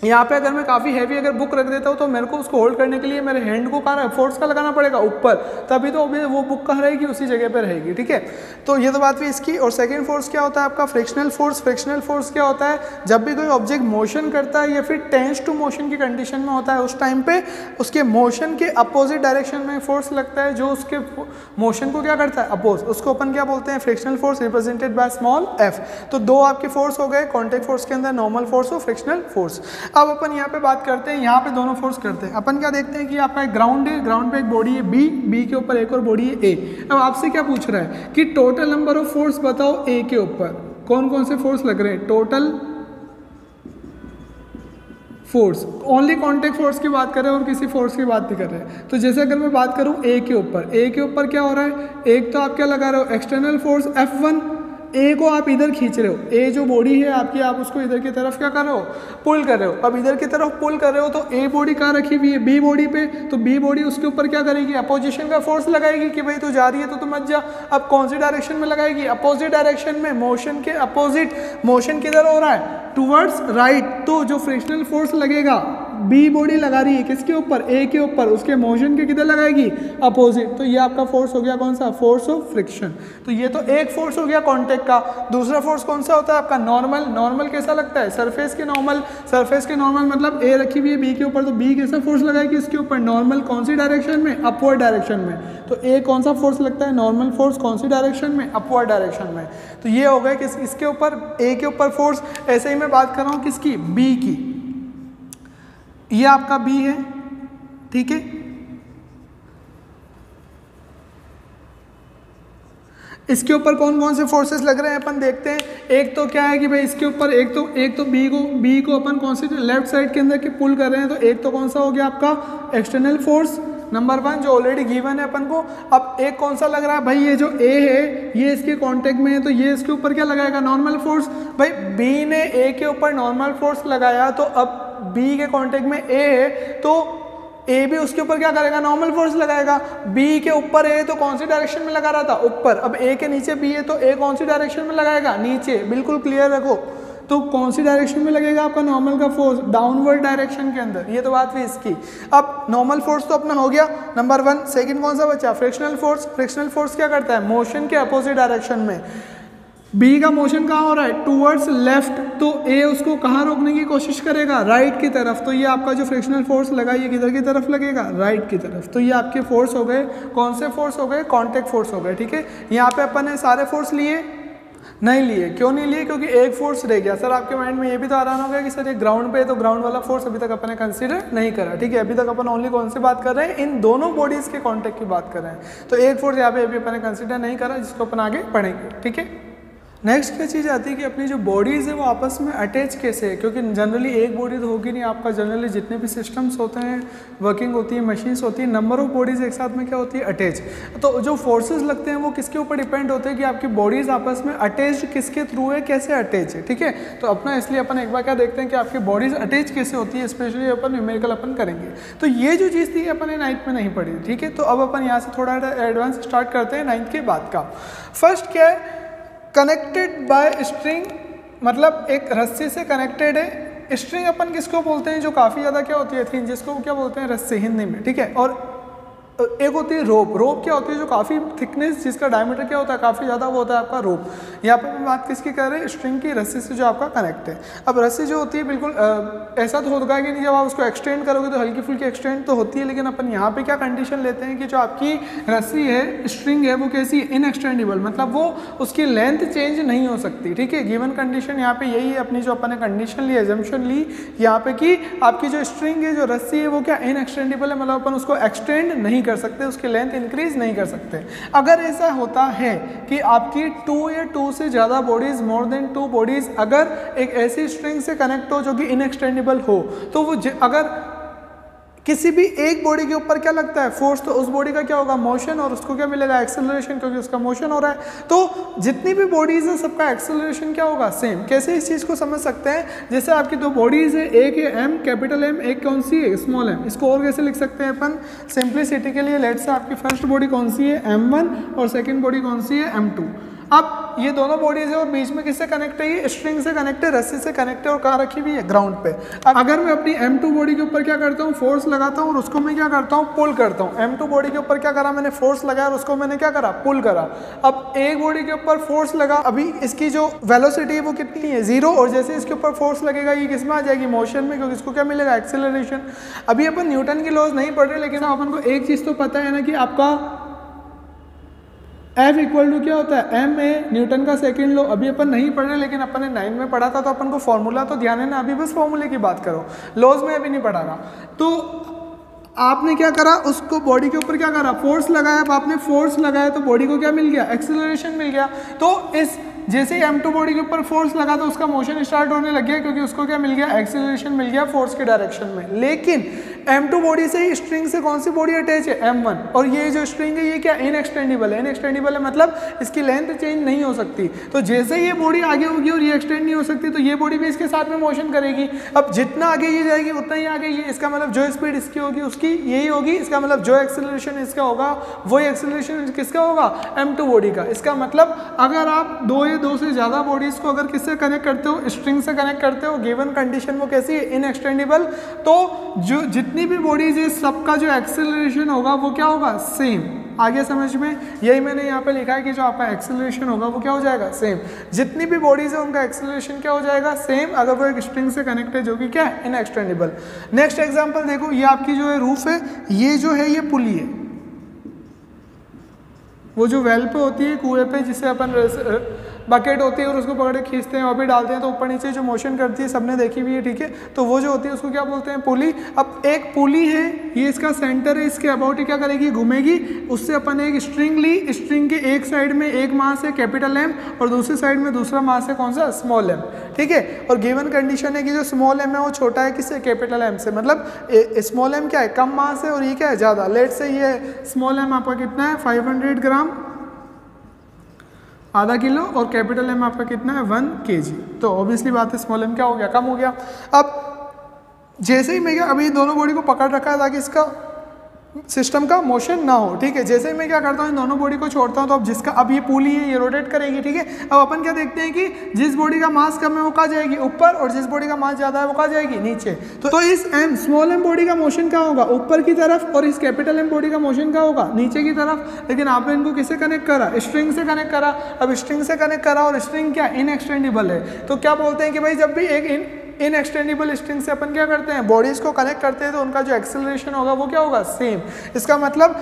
यहाँ पे अगर मैं काफ़ी हैवी अगर बुक रख देता हूँ तो मेरे को उसको होल्ड करने के लिए मेरे हैंड को कहाँ फोर्स का लगाना पड़ेगा, ऊपर, तभी तो वो बुक कहाँ रहेगी, उसी जगह पे रहेगी, ठीक है। तो ये तो बात हुई इसकी। और सेकंड फोर्स क्या होता है आपका, फ्रिक्शनल फोर्स। फ्रिक्शनल फोर्स क्या होता है, जब भी कोई ऑब्जेक्ट मोशन करता है या फिर टेंस टू मोशन की कंडीशन में होता है, उस टाइम पे उसके मोशन के अपोजिट डायरेक्शन में फोर्स लगता है, जो उसके मोशन को क्या करता है, अपोज, उसको अपन क्या बोलते हैं, frictional force, represented by small F. तो दो आपके फोर्स हो गए, कॉन्टैक्ट फोर्स के अंदर नॉर्मल फोर्स और फ्रिक्शनल फोर्स। अब अपन यहाँ पे बात करते हैं, यहाँ पे दोनों फोर्स करते हैं। अपन क्या देखते हैं कि आपका एक ग्राउंड है, ग्राउंड पे एक बॉडी है बी, बी के ऊपर एक और बॉडी है ए। अब आपसे क्या पूछ रहा है कि टोटल नंबर ऑफ फोर्स बताओ ए के ऊपर, कौन कौन से फोर्स लग रहे हैं, total force. Only contact force की बात कर रहे हैं और किसी फोर्स की बात नहीं कर रहे हैं। तो जैसे अगर मैं बात करूं ए के ऊपर, ए के ऊपर क्या हो रहा है, एक तो आप क्या लगा रहे हो, एक्सटर्नल फोर्स F1, ए को आप इधर खींच रहे हो, ए जो बॉडी है आपकी, आप उसको इधर की तरफ क्या कर रहे हो, पुल कर रहे हो। अब इधर की तरफ पुल कर रहे हो तो ए बॉडी कहाँ रखी हुई है, बी बॉडी पे, तो बी बॉडी उसके ऊपर क्या करेगी, अपोजिशन का फोर्स लगाएगी कि भाई तू जा रही है तो तू मत जा। अब कौन सी डायरेक्शन में लगाएगी, अपोजिट डायरेक्शन में, मोशन के अपोजिट। मोशन किधर हो रहा है, टूवर्ड्स राइट। तो जो फ्रिक्शनल फोर्स लगेगा, बी बॉडी लगा रही है किसके ऊपर, ए के ऊपर, उसके मोशन के किधर लगाएगी, अपोजिट। तो ये आपका फोर्स हो गया कौन सा, फोर्स ऑफ फ्रिक्शन। तो ये तो एक फोर्स हो गया कॉन्टैक्ट का। दूसरा फोर्स कौन सा होता है आपका, नॉर्मल। नॉर्मल कैसा लगता है, सरफेस के नॉर्मल। सरफेस के नॉर्मल मतलब ए रखी हुई है बी के ऊपर, तो बी कैसा फोर्स लगाएगी इसके ऊपर, नॉर्मल। कौन सी डायरेक्शन में, अपवर्ड डायरेक्शन में। तो ए कौन सा फोर्स लगता है, नॉर्मल फोर्स, कौन सी डायरेक्शन में, अपवर्ड डायरेक्शन में। तो ये हो गया कि इसके ऊपर, ए के ऊपर फोर्स। ऐसे ही मैं बात कर रहा हूँ किसकी, बी की। ये आपका बी है, ठीक है। इसके ऊपर कौन कौन से फोर्सेस लग रहे हैं अपन देखते हैं। एक तो क्या है कि भाई इसके ऊपर एक तो बी को अपन कौन से लेफ्ट साइड के अंदर के पुल कर रहे हैं। तो एक तो कौन सा हो गया आपका एक्सटर्नल फोर्स नंबर 1, जो ऑलरेडी गिवन है अपन को। अब एक कौन सा लग रहा है भाई, ये जो ए है ये इसके कांटेक्ट में है, तो ये इसके ऊपर क्या लगाएगा, नॉर्मल फोर्स। भाई बी ने ए के ऊपर नॉर्मल फोर्स लगाया, तो अब बी के कांटेक्ट में ए है, तो ए भी उसके ऊपर क्या करेगा, नॉर्मल फोर्स लगाएगा। बी के ऊपर ए तो कौन सी डायरेक्शन में लगा रहा था, ऊपर। अब ए के नीचे बी है तो ए कौन सी डायरेक्शन में लगाएगा, नीचे। बिल्कुल क्लियर रखो। तो कौन सी डायरेक्शन में लगेगा आपका नॉर्मल का फोर्स, डाउनवर्ड डायरेक्शन के अंदर। ये तो बात हुई इसकी। अब नॉर्मल फोर्स तो अपना हो गया नंबर 1। सेकंड कौन सा बचा, फ्रिक्शनल फोर्स। फ्रिक्शनल फोर्स क्या करता है, मोशन के अपोजिट डायरेक्शन में। बी का मोशन कहाँ हो रहा है, टूवर्ड्स लेफ्ट, तो ए उसको कहाँ रोकने की कोशिश करेगा, राइट की तरफ। तो ये आपका जो फ्रिक्शनल फोर्स लगा ये किधर की तरफ लगेगा, राइट की तरफ। तो ये आपके फोर्स हो गए, कौन से फोर्स हो गए, कॉन्टैक्ट फोर्स हो गए, ठीक है। यहाँ पे अपन ने सारे फोर्स लिए नहीं लिए, क्यों नहीं लिए, क्योंकि एक फोर्स रह गया। सर आपके माइंड में ये भी तो आराम हो गया कि सर ये ग्राउंड पे है तो ग्राउंड वाला फोर्स अभी तक अपन ने कंसीडर नहीं करा, ठीक है। अभी तक अपन ओनली कौन सी बात कर रहे हैं, इन दोनों बॉडीज के कॉन्टैक्ट की बात कर रहे हैं। तो एक फोर्स यहाँ पे अभी अपन ने कंसीडर नहीं करा, जिसको अपन आगे पढ़ेंगे, ठीक है। नेक्स्ट क्या चीज़ आती है कि अपनी जो बॉडीज़ है वो आपस में अटैच कैसे है, क्योंकि जनरली एक बॉडी तो होगी नहीं आपका। जनरली जितने भी सिस्टम्स होते हैं, वर्किंग होती है, मशीन्स होती है, नंबर ऑफ बॉडीज़ एक साथ में क्या होती है, अटैच। तो जो फोर्सेस लगते हैं वो किसके ऊपर डिपेंड होते हैं कि आपकी बॉडीज़ आपस में अटैच किसके थ्रू है, कैसे अटैच है, ठीक है। तो अपना इसलिए अपन एक बार क्या देखते हैं कि आपकी बॉडीज़ अटैच कैसे होती है, स्पेशली अपन न्यूमेरिकल अपन करेंगे। तो ये जो चीज़ थी अपन ने 9th में नहीं पढ़ी, ठीक है। तो अब अपन यहाँ से थोड़ा एडवांस स्टार्ट करते हैं 9th के बाद का। फर्स्ट क्या है, कनेक्टेड बाय स्ट्रिंग, मतलब एक रस्सी से कनेक्टेड है। स्ट्रिंग अपन किसको बोलते हैं, जो काफ़ी ज़्यादा क्या होती है, थीन, जिसको क्या बोलते हैं, रस्सी हिंदी में, ठीक है। और एक होती है रोप। रोप क्या होती है, जो काफ़ी थिकनेस, जिसका डायमीटर क्या होता है, काफ़ी ज़्यादा, वो होता है आपका रोप। यहाँ पर हम बात किसकी कर रहे हैं, स्ट्रिंग की, रस्सी से जो आपका कनेक्ट है। अब रस्सी जो होती है बिल्कुल ऐसा तो होगा कि नहीं, जब आप उसको एक्सटेंड करोगे तो हल्की फुल्की एक्सटेंड तो होती है, लेकिन अपन यहाँ पे क्या कंडीशन लेते हैं कि जो आपकी रस्सी है, स्ट्रिंग है, वो कैसी, इनएक्सटेंडेबल, मतलब वो उसकी लेंथ चेंज नहीं हो सकती। ठीक है, गिवन कंडीशन यहाँ पे यही है अपनी, जो अपन ने कंडीशन ली, एजम्पशन ली यहाँ पे कि आपकी जो स्ट्रिंग है, जो रस्सी है, वो क्या इनएक्सटेंडेबल है, मतलब अपन उसको एक्सटेंड नहीं कर सकते, उसकी लेंथ इंक्रीज नहीं कर सकते। अगर ऐसा होता है कि आपकी 2 या 2 से ज़्यादा बॉडीज, मोर देन 2 बॉडीज अगर एक ऐसी स्ट्रिंग से कनेक्ट हो जो कि इनएक्सटेंडेबल हो, तो वो अगर किसी भी एक बॉडी के ऊपर क्या लगता है, फोर्स, तो उस बॉडी का क्या होगा, मोशन, और उसको क्या मिलेगा, एक्सेलरेशन, क्योंकि उसका मोशन हो रहा है। तो जितनी भी बॉडीज है सबका एक्सेलरेशन क्या होगा, सेम। कैसे इस चीज़ को समझ सकते हैं, जैसे आपकी 2 बॉडीज है, एक है एम, कैपिटल एम, एक कौन सी है, स्मॉल एम। इसको और कैसे लिख सकते हैं अपन, सिंप्लिसिटी के लिए लेट्स से आपकी फर्स्ट बॉडी कौन सी है, M1, और सेकेंड बॉडी कौन सी है, M2। अब ये दोनों बॉडीज है और बीच में किससे कनेक्ट है, ये स्ट्रिंग से कनेक्ट है, रस्सी से कनेक्ट है, और कहाँ रखी हुई है, ग्राउंड पे। अब अगर मैं अपनी M2 बॉडी के ऊपर क्या करता हूँ, फोर्स लगाता हूँ, और उसको मैं क्या करता हूँ, पुल करता हूँ। M2 बॉडी के ऊपर क्या करा मैंने, फोर्स लगाया, और उसको मैंने क्या करा, पुल करा। अब एक बॉडी के ऊपर फोर्स लगा, अभी इसकी जो वेलोसिटी है वो कितनी है, 0, और जैसे इसके ऊपर फोर्स लगेगा ये किस में आ जाएगी, मोशन में, क्योंकि इसको क्या मिलेगा, एक्सेलरेशन। अभी अपन न्यूटन की लॉज नहीं पढ़ रहे, लेकिन अपन को एक चीज़ तो पता है ना कि आपका F इक्वल टू क्या होता है, M ए, न्यूटन का सेकंड लॉ। अभी अपन नहीं पढ़ रहे, लेकिन अपन ने 9 में पढ़ा था, तो अपन को फॉर्मूला तो ध्यान है ना, अभी बस फॉर्मूले की बात करो, लॉज में अभी नहीं पढ़ा रहा। तो आपने क्या करा, उसको बॉडी के ऊपर क्या करा, फोर्स लगाया। अब आपने फोर्स लगाया तो बॉडी को क्या मिल गया, एक्सेलरेशन मिल गया। तो इस जैसे ही M2 बॉडी के ऊपर फोर्स लगा तो उसका मोशन स्टार्ट होने लग गया, क्योंकि उसको क्या मिल गया, एक्सेलरेशन मिल गया फोर्स के डायरेक्शन में। लेकिन M2 बॉडी से ही स्ट्रिंग से कौन सी बॉडी अटैच है, M1, और ये जो स्ट्रिंग है ये क्या, इनएक्सटेंडेबल है। इनएक्सटेंडेबल है मतलब इसकी लेंथ चेंज नहीं हो सकती। तो जैसे ये बॉडी आगे होगी और ये एक्सटेंड नहीं हो सकती, तो ये बॉडी भी इसके साथ में मोशन करेगी। अब जितना आगे ये जाएगी उतना ही आगे ये, इसका मतलब जो स्पीड इसकी होगी उसकी यही होगी। इसका मतलब जो एक्सेलरेशन इसका होगा वही एक्सेलरेशन किसका होगा, M2 बॉडी का। इसका मतलब अगर आप 2 या 2 से ज़्यादा बॉडीज को अगर किससे कनेक्ट करते हो, स्ट्रिंग से कनेक्ट करते हो, गिवन कंडीशन वो कैसी है, इनएक्सटेंडेबल, तो जो जितनी भी बॉडीज है सबका जो एक्सेलरेशन होगा वो क्या होगा, सेम। आगे समझ में, यही मैंने यहाँ पे लिखा है कि जो आपका एक्सेलरेशन होगा वो क्या हो जाएगा, सेम। जितनी भी बॉडीज है उनका एक्सेलरेशन क्या हो जाएगा, सेम, अगर वो एक स्ट्रिंग से कनेक्ट है जो कि क्या है, इनएक्सटेंडेबल। नेक्स्ट एग्जांपल देखो, ये आपकी जो है रूफ है, ये जो है ये पुली है, वो जो वेल पे होती है, कुएं पे, जिससे अपन बकेट होती है और उसको पकड़ के खींचते हैं और भी डालते हैं, तो ऊपर नीचे जो मोशन करती है सबने देखी हुई है, ठीक है। तो वो जो होती है उसको क्या बोलते हैं, पुली। अब एक पुली है, ये इसका सेंटर है, इसके अबाउट ही क्या करेगी, घूमेगी। उससे अपन एक स्ट्रिंग ली, स्ट्रिंग के एक साइड में एक मास है कैपिटल M, और दूसरी साइड में दूसरा मास है कौन सा, स्मॉल m, ठीक है। और गिवन कंडीशन है कि जो स्मॉल m है वो छोटा है किससे, कैपिटल M से, मतलब स्मॉल m क्या है, कम मास है, और ये क्या है, ज़्यादा। लेट से ये स्मॉल m आपका कितना है, 500 ग्राम, आधा किलो, और कैपिटल M आपका कितना है, 1 kg। तो ऑब्वियसली बात है स्मॉल m क्या हो गया, कम हो गया। अब जैसे ही मैं क्या, अभी दोनों बॉडी को पकड़ रखा है ताकि इसका सिस्टम का मोशन ना हो, ठीक है। जैसे ही मैं क्या करता हूँ, इन दोनों बॉडी को छोड़ता हूँ, तो अब जिसका, अब ये पुली है ये रोटेट करेगी, ठीक है। अब अपन क्या देखते हैं कि जिस बॉडी का मास कम है वो कहाँ जाएगी, ऊपर, और जिस बॉडी का मास ज़्यादा है वो कहाँ जाएगी, नीचे। तो इस M स्मॉल m बॉडी का मोशन क्या होगा, ऊपर की तरफ, और इस कैपिटल M बॉडी का मोशन क्या होगा, नीचे की तरफ। लेकिन आपने इनको किससे कनेक्ट करा, स्ट्रिंग से कनेक्ट करा। अब स्ट्रिंग से कनेक्ट करा और स्ट्रिंग क्या, इनएक्सटेंडेबल है, तो क्या बोलते हैं कि भाई जब भी एक इनएक्सटेंडेबल स्ट्रिंग से अपन क्या करते हैं, बॉडीज को कनेक्ट करते हैं, तो उनका जो एक्सेलरेशन होगा वो क्या होगा, सेम। इसका मतलब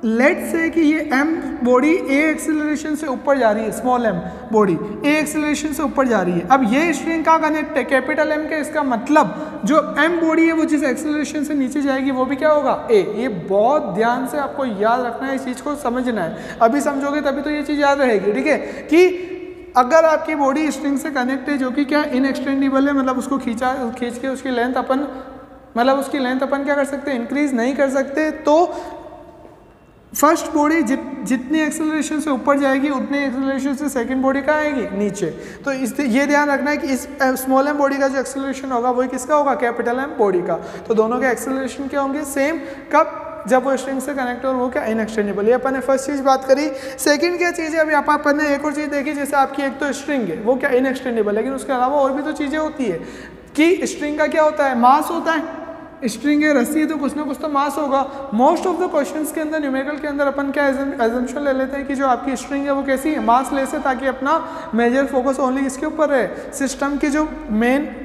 लेट से कि ये M बॉडी A एक्सेलरेशन से ऊपर जा रही है, small m body A acceleration से ऊपर जा रही है। अब ये स्ट्रिंग का कनेक्ट है कैपिटल M के, इसका मतलब जो M बॉडी है वो जिस एक्सेलरेशन से नीचे जाएगी वो भी क्या होगा, A। ये बहुत ध्यान से आपको याद रखना है, इस चीज़ को समझना है। अभी समझोगे तभी तो ये चीज़ याद रहेगी, ठीक है। कि अगर आपकी बॉडी स्ट्रिंग से कनेक्ट है जो कि क्या, इनएक्सटेंडेबल है, मतलब उसको खींच के उसकी लेंथ अपन, मतलब उसकी लेंथ अपन क्या कर सकते हैं, इंक्रीज नहीं कर सकते, तो फर्स्ट बॉडी जितनी एक्सेलरेशन से ऊपर जाएगी उतनी एक्सेलरेशन से सेकंड बॉडी कहाँ आएगी, नीचे। तो ये ध्यान रखना है कि इस स्मॉल m बॉडी का जो एक्सेलरेशन होगा वही किसका होगा, कैपिटल M बॉडी का। तो दोनों के एक्सेलरेशन क्या होंगे, सेम। कब, जब वो स्ट्रिंग से कनेक्ट हो, वो क्या, इनएक्सटेंडेबल। ये अपन ने फर्स्ट चीज़ बात करी। सेकंड क्या चीज़ है, अभी अपन ने एक और चीज़ देखी, जैसे आपकी एक तो स्ट्रिंग है वो क्या, इनएक्सटेंडेबल, लेकिन उसके अलावा और भी तो चीज़ें होती है कि स्ट्रिंग का क्या होता है, मास होता है, स्ट्रिंग है, रस्सी है, तो कुछ ना कुछ तो मास होगा। मोस्ट ऑफ द क्वेश्चंस के अंदर न्यूमेरिकल के अंदर अपन क्या एजम्पशन ले लेते हैं कि जो आपकी स्ट्रिंग है वो कैसी है, मास लेस है, ताकि अपना मेजर फोकस ओनली इसके ऊपर है, सिस्टम की जो मेन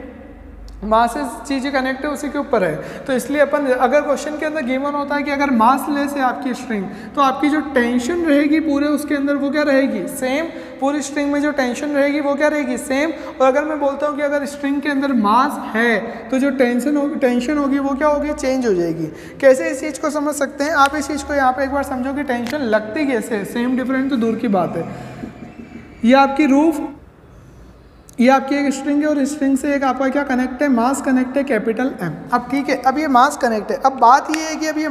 मास से चीज़ें कनेक्ट है उसी के ऊपर है। तो इसलिए अपन अगर क्वेश्चन के अंदर गिवन होता है कि अगर मास लेस है आपकी स्ट्रिंग, तो आपकी जो टेंशन रहेगी पूरे उसके अंदर वो क्या रहेगी, सेम। पूरी स्ट्रिंग में जो टेंशन रहेगी वो क्या रहेगी, सेम। और अगर मैं बोलता हूँ कि अगर स्ट्रिंग के अंदर मास है तो जो टेंशन होगी वो क्या होगी, चेंज हो जाएगी। कैसे इस चीज़ को समझ सकते हैं आप, इस चीज़ को यहाँ पे एक बार समझो कि टेंशन लगती कैसे है, सेम डिफरेंट तो दूर की बात है। ये आपकी रूफ, ये आपकी एक स्ट्रिंग है और इस स्ट्रिंग से एक आपका क्या कनेक्ट है, मास कनेक्ट है, कैपिटल M। अब ठीक है, अब ये मास कनेक्ट है। अब बात ये है कि अब ये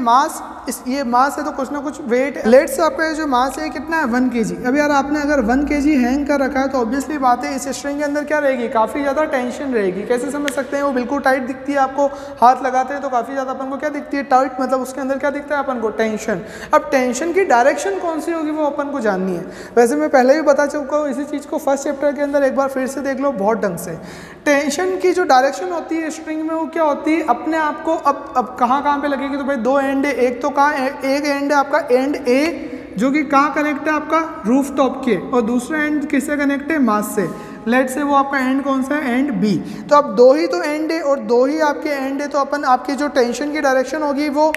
मास है तो कुछ ना कुछ वेट है। लेट्स से आपका जो मास है कितना है, 1 kg। अब यार आपने अगर 1 kg हैंग कर रखा है तो ऑब्वियसली बात है इस स्ट्रिंग के अंदर क्या रहेगी, काफ़ी ज़्यादा टेंशन रहेगी। कैसे समझ सकते हैं, वो बिल्कुल टाइट दिखती है आपको, हाथ लगाते हैं तो काफ़ी ज़्यादा अपन को क्या दिखती है, टाइट, मतलब उसके अंदर क्या दिखता है अपन को, टेंशन। अब टेंशन की डायरेक्शन कौन सी होगी वो अपन को जाननी है। वैसे मैं पहले भी बता चुका हूँ इसी चीज़ को फर्स्ट चैप्टर के अंदर, एक बार फिर से देख लो बहुत ढंग से। टेंशन की जो डायरेक्शन होती है स्ट्रिंग में वो क्या होती है, अपने आप को अब कहाँ पे लगेगी, तो भाई 2 एंड है, एक तो कहाँ, एक एंड है आपका एंड ए जो कि कहाँ कनेक्ट है आपका रूफ टॉप के, और दूसरा एंड किससे कनेक्ट है, मास से। लेट से वो आपका एंड कौन सा है, एंड बी। तो अब 2 ही तो एंड है और 2 ही आपके एंड है, तो अपन आपकी जो टेंशन की डायरेक्शन होगी वो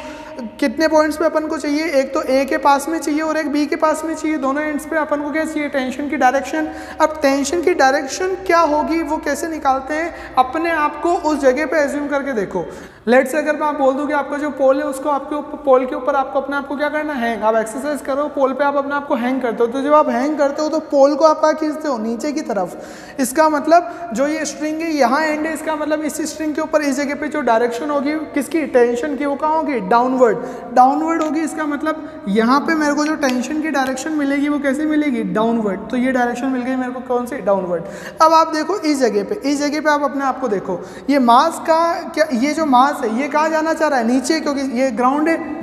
कितने पॉइंट्स पे अपन को चाहिए, एक तो ए के पास में चाहिए और एक बी के पास में चाहिए। दोनों एंड्स पे अपन को क्या चाहिए, टेंशन की डायरेक्शन। अब टेंशन की डायरेक्शन क्या होगी वो कैसे निकालते हैं, अपने आप को उस जगह पे एज्यूम करके देखो। लेट से अगर मैं आप बोल दूं कि आपका जो पोल है उसको आपके पोल के ऊपर आपको अपने आप को क्या करना है, हैंग। आप एक्सरसाइज करो, पोल पे आप अपने आप को हैंग करते हो, तो जब आप हैंग करते हो तो पोल को आप क्या खींचते हो, नीचे की तरफ। इसका मतलब जो ये स्ट्रिंग है यहाँ एंड है, इसका मतलब इस स्ट्रिंग के ऊपर इस जगह पे जो डायरेक्शन होगी किसकी, टेंशन की, वो कहाँ होगी, डाउनवर्ड होगी। इसका मतलब यहाँ पे मेरे को जो टेंशन की डायरेक्शन मिलेगी वो कैसे मिलेगी, डाउनवर्ड। तो ये डायरेक्शन मिल गई मेरे को कौन सी, डाउनवर्ड। अब आप देखो इस जगह पे आप अपने आप को देखो, ये मास का क्या, ये जो मास है ये कहाँ जाना चाह रहा है, नीचे, क्योंकि ये ग्राउंड है।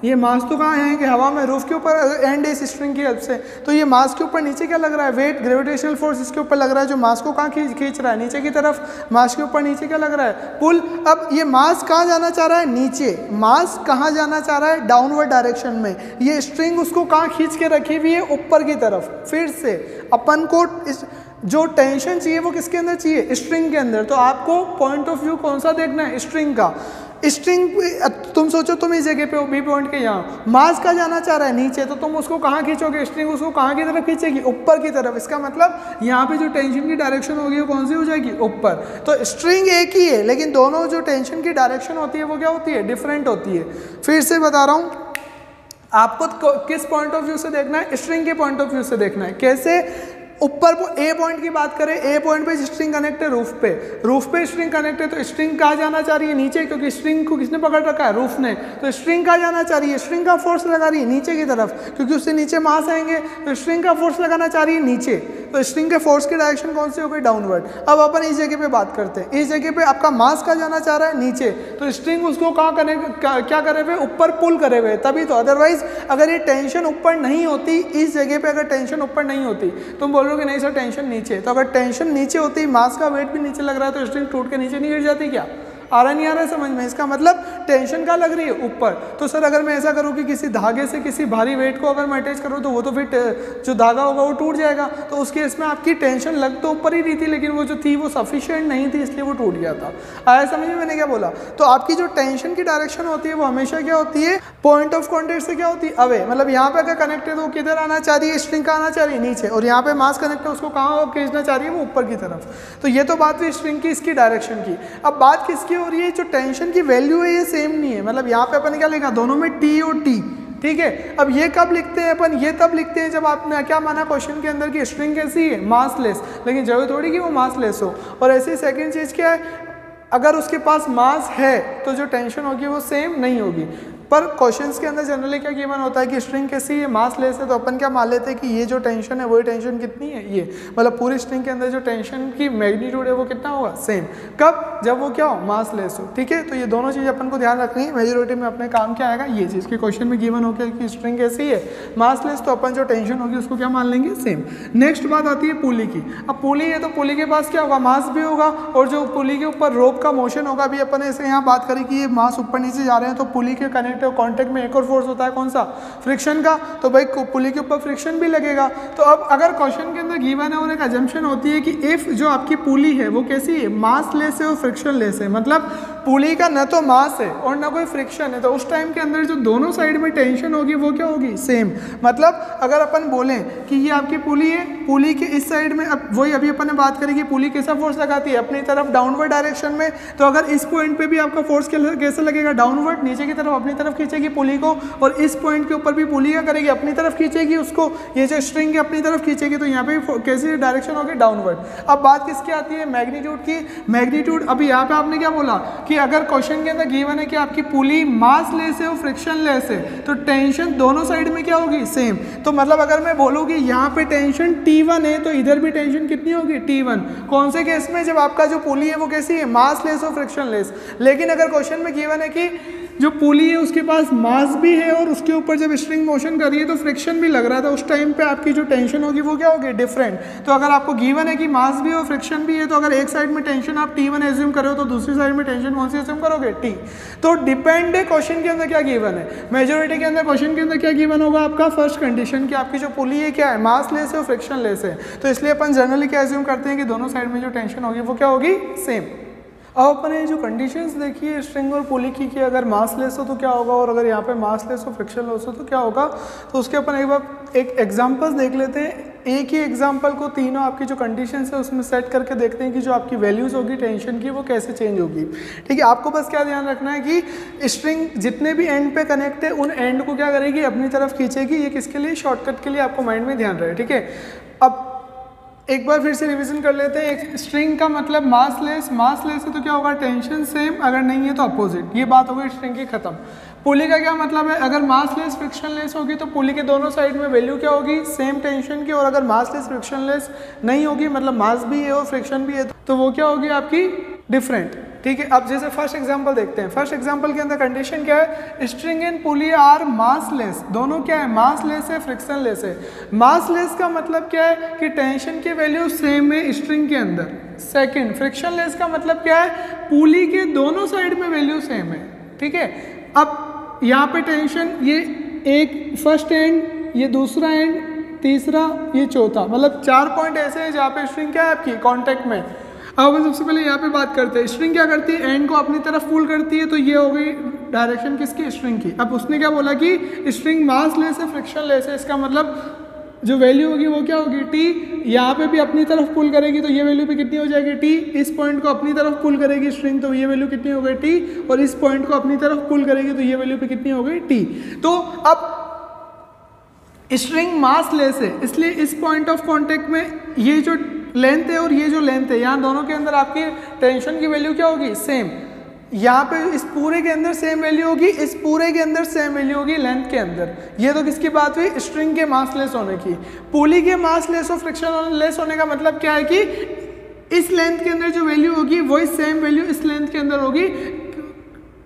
ये मास तो कहाँ है कि हवा में, रूफ के ऊपर एंड है इस स्ट्रिंग की हेल्प से। तो ये मास के ऊपर नीचे क्या लग रहा है, वेट, ग्रेविटेशनल फोर्स इसके ऊपर लग रहा है, जो मास को कहाँ खींच रहा है, नीचे की तरफ। मास के ऊपर नीचे क्या लग रहा है, पुल। अब ये मास कहाँ जाना चाह रहा है, नीचे। मास कहाँ जाना चाह रहा है, डाउनवर्ड डायरेक्शन में। ये स्ट्रिंग उसको कहाँ खींच के रखी हुई है, ऊपर की तरफ। फिर से अपन को जो टेंशन चाहिए वो किसके अंदर चाहिए, स्ट्रिंग के अंदर। तो आपको पॉइंट ऑफ व्यू कौन सा देखना है, स्ट्रिंग का। स्ट्रिंग तुम सोचो, तुम इस जगह पे हो, बी पॉइंट के यहाँ, मास का जाना चाह रहा है नीचे, तो तुम उसको कहाँ खींचोगे, स्ट्रिंग उसको कहाँ की तरफ खींचेगी, ऊपर की तरफ। इसका मतलब यहाँ पे जो टेंशन की डायरेक्शन होगी वो कौन सी हो जाएगी, ऊपर। तो स्ट्रिंग एक ही है लेकिन दोनों जो टेंशन की डायरेक्शन होती है वो क्या होती है, डिफरेंट होती है। फिर से बता रहा हूँ, आपको किस पॉइंट ऑफ व्यू से देखना है, स्ट्रिंग के पॉइंट ऑफ व्यू से देखना है। कैसे, ऊपर ए पॉइंट की बात करें, ए पॉइंट पे स्ट्रिंग कनेक्ट है रूफ पे स्ट्रिंग कनेक्ट है, तो स्ट्रिंग कहाँ जाना चाह रही है, नीचे, क्योंकि स्ट्रिंग को किसने पकड़ रखा है, रूफ ने। तो स्ट्रिंग कहाँ जाना चाह रही है, स्ट्रिंग का फोर्स लगा रही है नीचे की तरफ, क्योंकि उससे नीचे मास आएंगे, तो स्ट्रिंग का फोर्स लगाना चाह रही है नीचे। तो स्ट्रिंग के फोर्स की डायरेक्शन कौन सी हो गई, डाउनवर्ड। अब अपन इस जगह पे बात करते हैं, इस जगह पे आपका मास का जाना चाह रहा है नीचे, तो स्ट्रिंग उसको कहाँ क्या करे हुए, ऊपर पुल करे हुए, तभी तो। अदरवाइज अगर ये टेंशन ऊपर नहीं होती, इस जगह पे अगर टेंशन ऊपर नहीं होती, तुम बोलोगे नहीं सर टेंशन नीचे। तो अगर टेंशन नीचे होती, मास का वेट भी नीचे लग रहा है, तो स्ट्रिंग टूट के नीचे नहीं गिर जाती क्या, आ रहा नहीं आ रहा है समझ में। इसका मतलब टेंशन का लग रही है ऊपर। तो सर अगर मैं ऐसा करूँ कि किसी धागे से किसी भारी वेट को अगर मैं अटैच करूँ तो वो तो फिर जो धागा होगा वो टूट जाएगा। तो उस केस में आपकी टेंशन लग तो ऊपर ही रही थी, लेकिन वो जो थी वो सफिशिएंट नहीं थी, इसलिए वो टूट गया था। आया समझ में मैंने क्या बोला। तो आपकी जो टेंशन की डायरेक्शन होती है वो हमेशा क्या होती है, पॉइंट ऑफ कॉन्टेक्ट से क्या होती है, अवे। मतलब यहाँ पे अगर कनेक्ट है तो वो किधर आना चाह रही है, स्ट्रिंग का आना चाह रही है नीचे, और यहाँ पे मास कनेक्ट है उसको कहाँ खींचना चाह रही है, वो ऊपर की तरफ। तो ये तो बात हुई स्ट्रिंग की, इसकी डायरेक्शन की। अब बात किसकी हो रही है, जो टेंशन की वैल्यू है ये सेम नहीं है। मतलब यहाँ पे अपन क्या लिखा, दोनों में टी और टी, ठीक है। अब ये कब लिखते हैं अपन, ये तब लिखते हैं जब आपने क्या माना क्वेश्चन के अंदर की स्ट्रिंग कैसी है, मासलेस। लेकिन जरूरी थोड़ी कि वो मासलेस हो। और ऐसे सेकंड चीज क्या है, अगर उसके पास मास है तो जो टेंशन होगी वो सेम नहीं होगी। पर क्वेश्चंस के अंदर जनरली क्या गिवन होता है कि स्ट्रिंग कैसी है, मास लेस है, तो अपन क्या मान लेते हैं कि ये जो टेंशन है वही टेंशन कितनी है, ये मतलब पूरी स्ट्रिंग के अंदर जो टेंशन की मैग्नीट्यूड है वो कितना होगा, सेम। कब, जब वो क्या हो, मास लेस हो। ठीक है, तो ये दोनों चीज़ अपन को ध्यान रखनी है। मेजॉरिटी में अपने काम क्या आएगा, ये चीज़ के क्वेश्चन में गिवन हो गया कि स्ट्रिंग कैसी है, मास लेस, तो अपन जो टेंशन होगी उसको क्या मान लेंगे, सेम। नेक्स्ट बात आती है पुली की। अब पुली है तो पुली के पास क्या होगा, मास भी होगा, और जो पुली के ऊपर रोप का मोशन होगा, अभी अपन ऐसे यहाँ बात करें कि ये मास ऊपर नीचे जा रहे हैं, तो पुली के कॉन्टेक्ट में एक और फोर्स होता है, कौन सा, फ्रिक्शन का, तो भाई पुली के ऊपर फ्रिक्शन भी लगेगा। तो अब अगर क्वेश्चन के अंदर गिवन है और एक अजम्पशन होती है कि इफ जो आपकी पुली है वो कैसी है, मास लेस है और फ्रिक्शन लेस है, मतलब पुली का न तो मास है और न कोई फ्रिक्शन है, तो उस टाइम के अंदर जो दोनों साइड में टेंशन होगी वो क्या होगी, सेम। मतलब अगर अपन बोलें कि ये आपकी पुली है, पुली के इस साइड में, अब वही अभी अपन ने बात करी कि पुली कैसा फोर्स लगाती है, अपनी तरफ डाउनवर्ड डायरेक्शन में, तो अगर इस पॉइंट पे भी आपका फोर्स कैसे लगेगा, डाउनवर्ड, नीचे की तरफ अपनी तरफ खींचेगी पुली को, और इस पॉइंट के ऊपर भी पुली क्या करेगी, अपनी तरफ खींचेगी उसको, ये जो स्ट्रिंग है अपनी तरफ खींचेगी, तो यहाँ पे कैसी डायरेक्शन होगी, डाउनवर्ड। अब बात किसकी आती है, मैग्नीट्यूड की। मैग्नीट्यूड, अभी यहाँ पे आपने क्या बोला कि अगर क्वेश्चन के अंदर गिवन है कि आपकी पुली मास लेस है और फ्रिक्शन लेस है, तो टेंशन दोनों साइड में क्या होगी, सेम। तो मतलब अगर मैं बोलूँ कि यहाँ पे टेंशन T1 है, तो इधर भी टेंशन कितनी होगी, T1। कौन से केस में, जब आपका जो पुली है वो कैसी है, मास लेस और फ्रिक्शन लेस। लेकिन अगर क्वेश्चन में गिवन है कि जो पुली है उसके पास मास भी है और उसके ऊपर जब स्ट्रिंग मोशन कर रही है तो फ्रिक्शन भी लग रहा था, उस टाइम पे आपकी जो टेंशन होगी वो क्या होगी, डिफरेंट। तो अगर आपको गिवन है कि मास भी और फ्रिक्शन भी है, तो अगर एक साइड में टेंशन आप T1 एज्यूम करो तो दूसरी साइड में टेंशन कौन सी एज्यूम करोगे, T। तो डिपेंड है क्वेश्चन के अंदर क्या गिवन है। मेजोरिटी के अंदर क्वेश्चन के अंदर क्या गिवन होगा, आपका फर्स्ट कंडीशन कि आपकी जो पुली है क्या है, मास लेस है और फ्रिक्शन लेस है, तो इसलिए अपन जनरली क्या एज्यूम करते हैं कि दोनों साइड में जो टेंशन होगी वो क्या होगी, सेम। अब अपन ये जो कंडीशंस देखी है स्ट्रिंग और पुली की कि अगर मास लेस हो तो क्या होगा, और अगर यहाँ पे मास लेस हो फ्रिक्शन लेस हो तो क्या होगा, तो उसके अपन एक बार एक एग्जांपल्स देख लेते हैं। एक ही एग्जांपल को तीनों आपकी जो कंडीशंस है उसमें सेट करके देखते हैं कि जो आपकी वैल्यूज़ होगी टेंशन की वो कैसे चेंज होगी। ठीक है, आपको बस क्या ध्यान रखना है कि स्ट्रिंग जितने भी एंड पे कनेक्ट है उन एंड को क्या करेगी, अपनी तरफ खींचेगी। ये किसके लिए, शॉर्टकट के लिए, आपको माइंड में ध्यान रहे। ठीक है, अब एक बार फिर से रिवीजन कर लेते हैं। एक स्ट्रिंग का मतलब मास लेस है तो क्या होगा, टेंशन सेम, अगर नहीं है तो अपोजिट। ये बात होगी स्ट्रिंग की खत्म। पुली का क्या मतलब है, अगर मास लेस फ्रिक्शन लेस होगी तो पुली के दोनों साइड में वैल्यू क्या होगी, सेम टेंशन की, और अगर मास लेस फ्रिक्शन लेस नहीं होगी, मतलब मास भी है और फ्रिक्शन भी है, तो वो क्या होगी आपकी, डिफरेंट। ठीक है, अब जैसे फर्स्ट एग्जांपल देखते हैं। फर्स्ट एग्जांपल के अंदर कंडीशन क्या है, string and pulley are massless, दोनों क्या है, मास लेस है, फ्रिक्शन लेस है। मास लेस का मतलब क्या है कि टेंशन की वैल्यू सेम है स्ट्रिंग के अंदर। सेकंड, फ्रिक्शन लेस का मतलब क्या है, पुली के दोनों साइड में वैल्यू सेम है। ठीक है, अब यहाँ पे टेंशन, ये एक फर्स्ट एंड, ये दूसरा एंड, तीसरा, ये चौथा, मतलब 4 पॉइंट ऐसे हैं जहाँ पे स्ट्रिंग क्या है आपकी कॉन्टेक्ट में। अब सबसे पहले यहाँ पे बात करते हैं, स्ट्रिंग क्या करती है, एंड को अपनी तरफ पुल करती है, तो ये हो गई डायरेक्शन किसकी, स्ट्रिंग की। अब उसने क्या बोला कि स्ट्रिंग मास लेस है, फ्रिक्शन लेस है, इसका मतलब जो वैल्यू होगी वो क्या होगी, T। यहाँ पे भी अपनी तरफ पुल करेगी तो ये वैल्यू भी कितनी हो जाएगी, T। इस पॉइंट को अपनी तरफ पुल करेगी स्ट्रिंग तो ये वैल्यू कितनी हो गई, T। और इस पॉइंट को अपनी तरफ पुल करेगी तो ये वैल्यू भी कितनी हो गई, T। तो अब स्ट्रिंग मास लेस है, इसलिए इस पॉइंट ऑफ कॉन्टेक्ट में ये जो लेंथ है और ये जो लेंथ है, यहाँ दोनों के अंदर आपकी टेंशन की वैल्यू क्या होगी, सेम। यहाँ पे इस पूरे के अंदर सेम वैल्यू होगी, इस पूरे के अंदर सेम वैल्यू होगी लेंथ के अंदर। ये तो किसकी बात हुई, स्ट्रिंग के मास लेस होने की। पुली के मास लेस और फ्रिक्शन लेस होने का मतलब क्या है कि इस लेंथ के अंदर जो वैल्यू होगी वही सेम वैल्यू इस लेंथ के अंदर होगी।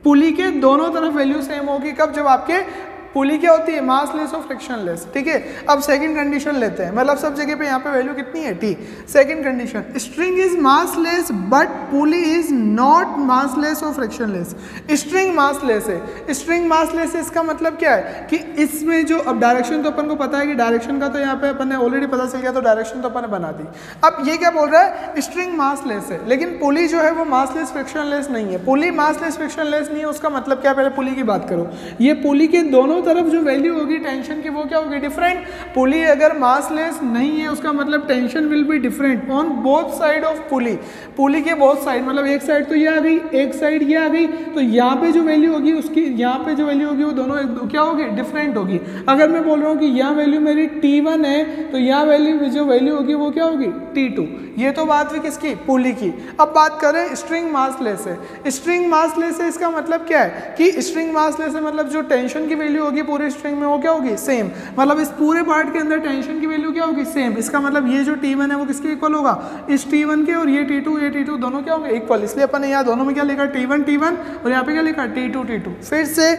पुली के दोनों तरफ वैल्यू सेम होगी, कब, जब आपके पुली क्या होती है, मास लेस और फ्रिक्शन लेस। ठीक है, अब सेकंड कंडीशन लेते हैं, मतलब सब जगह पे यहाँ पे वैल्यू कितनी है, T। Second condition, string is mass less but pulley is not mass less और फ्रिक्शन लेस। स्ट्रिंग मास लेस है, स्ट्रिंग मास लेस है, इसका मतलब क्या है कि इसमें जो, अब डायरेक्शन तो अपन को पता है कि डायरेक्शन का तो यहाँ पे अपन ने ऑलरेडी पता चल गया, तो डायरेक्शन तो अपन ने बना दी। अब ये क्या बोल रहा है, स्ट्रिंग मास लेस है, लेकिन पुली जो है वो मास लेस फ्रिक्शन लेस नहीं है। पुली मास लेस फ्रिक्शन लेस नहीं है, उसका मतलब क्या, पहले पुली की बात करो। ये पुली के दोनों दोनों तरफ जो वैल्यू होगी टेंशन की वो क्या होगी, डिफरेंट। पुली अगर मासलेस नहीं है उसका मतलब tension will be different on both side of pulley. Pulley के बोथ साइड मतलब एक साइड तो ये आ गई, एक साइड ये आ गई, तो यहाँ पे जो वैल्यू होगी उसकी यहाँ पे जो वैल्यू होगी वो दोनों क्या होगी, डिफरेंट होगी। अगर मैं बोल रहा हूँ कि यहाँ वैल्यू मेरी T1 है तो यहाँ वैल्यू जो वैल्यू होगी वो क्या होगी, T2। ये तो बात हुई किसकी, पुली की। अब बात करें स्ट्रिंग मासलेस है। स्ट्रिंग मासलेस है इसका मतलब क्या है कि स्ट्रिंग मासलेस है मतलब जो टेंशन की वैल्यू होगी पूरे स्ट्रिंग में वो क्या होगी, सेम। मतलब इस पूरे पार्ट के अंदर टेंशन की वैल्यू क्या होगी, सेम। इसका मतलब ये जो T1 है वो किसके इक्वल होगा, इस T1 के, और ये T2 दोनों क्या होंगे, इक्वल। इसलिए अपन ने यहाँ दोनों में क्या लिखा, T1 और यहाँ पे क्या लिखा, T2। फिर से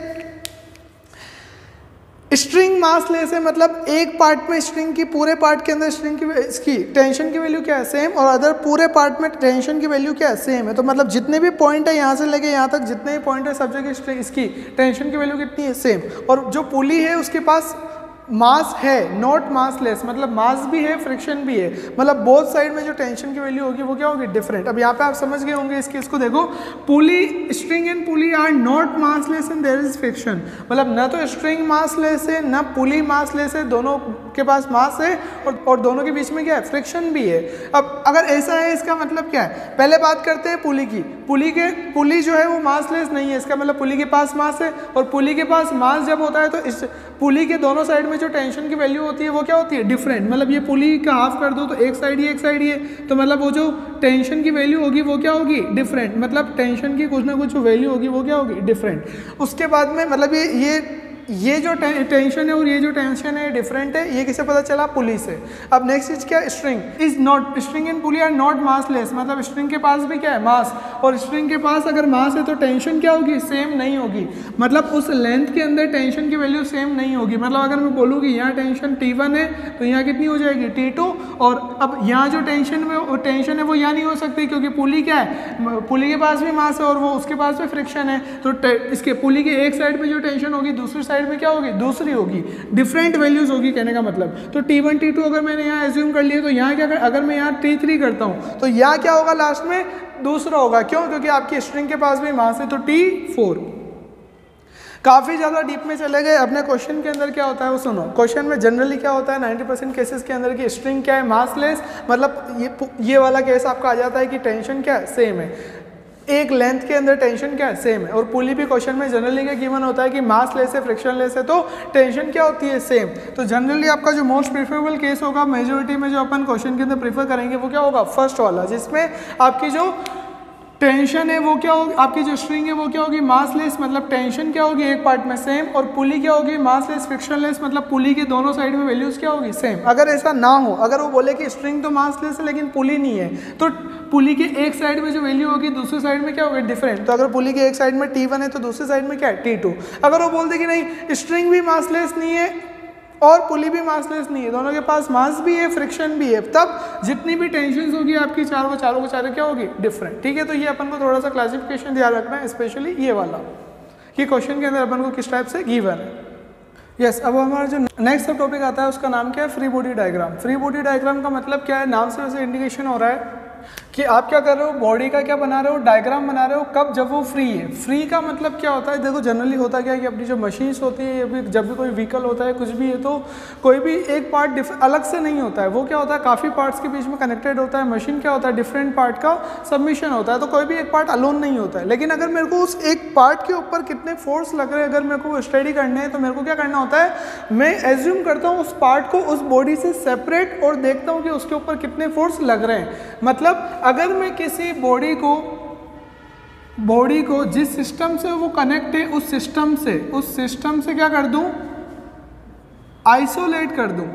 स्ट्रिंग मासलेस है मतलब एक पार्ट में स्ट्रिंग की, पूरे पार्ट के अंदर स्ट्रिंग की इसकी टेंशन की वैल्यू क्या है, सेम, और अदर पूरे पार्ट में टेंशन की वैल्यू क्या है, सेम है। तो मतलब जितने भी पॉइंट है यहाँ से लेके यहाँ तक जितने भी पॉइंट है सब जगह इसकी टेंशन की वैल्यू कितनी है, सेम। और जो पुली है उसके पास मास है, नॉट मासलेस, मतलब मास भी है फ्रिक्शन भी है, मतलब बोथ साइड में जो टेंशन की वैल्यू होगी वो क्या होगी, डिफरेंट। अब यहाँ पे आप समझ गए होंगे इसके, इसको देखो, pulley, string and pulley are not massless and there is friction. मतलब ना तो स्ट्रिंग मासलेस है ना पुली मासलेस है, दोनों के पास मास है और दोनों के बीच में क्या है, फ्रिक्शन भी है। अब अगर ऐसा है इसका मतलब क्या है, पहले बात करते हैं पुली की। पुली जो है वो मासलेस नहीं है, इसका मतलब पुली के पास मास है, और पुली के पास मास जब होता है तो इस पुली के दोनों साइड में जो टेंशन की वैल्यू होती है वो क्या होती है, डिफरेंट। मतलब ये पुली का हाफ कर दो तो एक साइड ये एक साइड ये, तो मतलब वो जो टेंशन की वैल्यू होगी वो क्या होगी, डिफरेंट। मतलब टेंशन की कुछ ना कुछ जो वैल्यू होगी वो क्या होगी, डिफरेंट। उसके बाद में मतलब ये जो टेंशन है और ये जो टेंशन है डिफरेंट है, ये किसे पता चला, पुली से। अब नेक्स्ट चीज क्या, string is not, string and pulley are not massless, मतलब स्ट्रिंग के पास भी क्या है, मास, और स्ट्रिंग के पास अगर मास है तो टेंशन क्या होगी, सेम नहीं होगी। मतलब उस लेंथ के अंदर टेंशन की वैल्यू सेम नहीं होगी। मतलब अगर मैं बोलूँ कि यहाँ टेंशन T1 है तो यहाँ कितनी हो जाएगी, T2, और अब यहाँ जो टेंशन है वो यहाँ नहीं हो सकती क्योंकि पुली क्या है, पुली के पास भी मास है और वो उसके पास भी फ्रिक्शन है, तो इसके पुली के एक साइड में जो टेंशन होगी दूसरी साइड में क्या होगी, दूसरी होगी, डिफरेंट वैल्यूज होगी कहने का मतलब। तो T1 T2 अगर मैंने यहाँ एज्यूम कर लिया तो यहाँ क्या अगर मैं यहाँ T3 करता हूँ तो यहाँ क्या होगा, लास्ट में दूसरा होगा। क्यों, क्योंकि आपकी स्ट्रिंग के पास भी मास है, तो T4। काफ़ी ज़्यादा डीप में चले गए। अपने क्वेश्चन के अंदर क्या होता है वो सुनो। क्वेश्चन में जनरली क्या होता है 90% केसेस के अंदर की स्ट्रिंग क्या है, मासलेस, मतलब ये वाला केस आपका आ जाता है कि टेंशन क्या है, सेम है, एक लेंथ के अंदर टेंशन क्या है, सेम है। और पुली भी क्वेश्चन में जनरली क्या गिवन होता है कि मास लेस है, फ्रिक्शन लेस है, तो टेंशन क्या होती है, सेम। तो जनरली आपका जो मोस्ट प्रेफरेबल केस होगा मेजोरिटी में जो अपन क्वेश्चन के अंदर प्रीफर करेंगे वो क्या होगा, फर्स्ट वाला, जिसमें आपकी जो टेंशन है वो क्या होगी, आपकी जो स्ट्रिंग है वो क्या होगी, मासलेस, मतलब टेंशन क्या होगी एक पार्ट में सेम, और पुली क्या होगी, मासलेस फ्रिक्शनलेस, मतलब पुली के दोनों साइड में वैल्यूज क्या होगी, सेम। अगर ऐसा ना हो, अगर वो बोले कि स्ट्रिंग तो मासलेस है लेकिन पुली नहीं है, तो पुली के एक साइड में जो वैल्यू होगी दूसरी साइड में क्या होगी, डिफरेंट। तो अगर पुली के एक साइड में T1 है तो दूसरी साइड में क्या है, T2। अगर वो बोलते कि नहीं स्ट्रिंग भी मासलेस नहीं है और पुली भी मासलेस नहीं है, दोनों के पास मास भी है, फ्रिक्शन भी है, तब जितनी भी टेंशन होगी आपकी चारों क्या होगी, डिफरेंट। ठीक है, तो ये अपन को थोड़ा सा क्लासिफिकेशन ध्यान रखना है, स्पेशली ये वाला कि क्वेश्चन के अंदर अपन को किस टाइप से गिवन है। यस, अब हमारा जो नेक्स्ट सब टॉपिक आता है उसका नाम क्या है, free body diagram. Free body diagram का मतलब क्या है, नाम से वैसे इंडिकेशन हो रहा है कि आप क्या कर रहे हो, बॉडी का क्या बना रहे हो, डायग्राम बना रहे हो, कब, जब वो फ्री है। फ्री का मतलब क्या होता है, देखो जनरली होता क्या है कि अपनी जो मशीन्स होती है या फिर जब भी कोई व्हीकल होता है, कुछ भी है, तो कोई भी एक पार्ट अलग से नहीं होता है, वो क्या होता है काफ़ी पार्ट्स के बीच में कनेक्टेड होता है। मशीन क्या होता है, डिफरेंट पार्ट का सबमिशन होता है, तो कोई भी एक पार्ट अलोन नहीं होता है। लेकिन अगर मेरे को उस एक पार्ट के ऊपर कितने फोर्स लग रहे हैं, अगर मेरे को स्टडी करने हैं, तो मेरे को क्या करना होता है, मैं एज्यूम करता हूँ उस पार्ट को उस बॉडी से सेपरेट और देखता हूँ कि उसके ऊपर कितने फोर्स लग रहे हैं। मतलब अगर मैं किसी बॉडी को जिस सिस्टम से वो कनेक्ट है उस सिस्टम से क्या कर दूं, आइसोलेट कर दूं।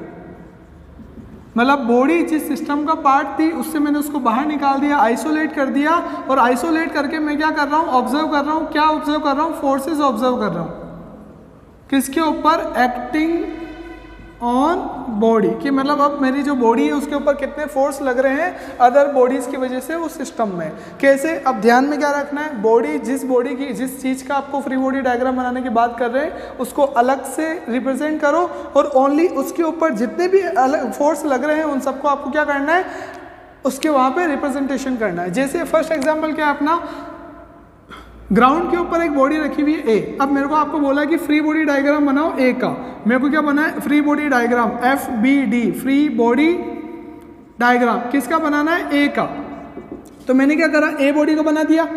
मतलब बॉडी जिस सिस्टम का पार्ट थी उससे मैंने उसको बाहर निकाल दिया, आइसोलेट कर दिया, और आइसोलेट करके मैं क्या कर रहा हूँ, ऑब्जर्व कर रहा हूँ। क्या ऑब्जर्व कर रहा हूँ, फोर्सेस ऑब्जर्व कर रहा हूँ। किसके ऊपर, एक्टिंग ऑन बॉडी, कि मतलब अब मेरी जो बॉडी है उसके ऊपर कितने फोर्स लग रहे हैं अदर बॉडीज की वजह से उस सिस्टम में। कैसे, अब ध्यान में क्या रखना है, बॉडी जिस चीज़ का आपको फ्री बॉडी डायग्राम बनाने की बात कर रहे हैं उसको अलग से रिप्रेजेंट करो, और ओनली उसके ऊपर जितने भी अलग फोर्स लग रहे हैं उन सबको आपको क्या करना है, उसके वहाँ पे रिप्रेजेंटेशन करना है। जैसे फर्स्ट एग्जाम्पल क्या है अपना, ग्राउंड के ऊपर एक बॉडी रखी हुई है ए। अब मेरे को आपको बोला कि फ्री बॉडी डायग्राम बनाओ ए का। मेरे को क्या बना है, free body diagram, FBD, free body diagram किसका बनाना है, ए का। तो मैंने क्या करा, ए बॉडी को बना दिया,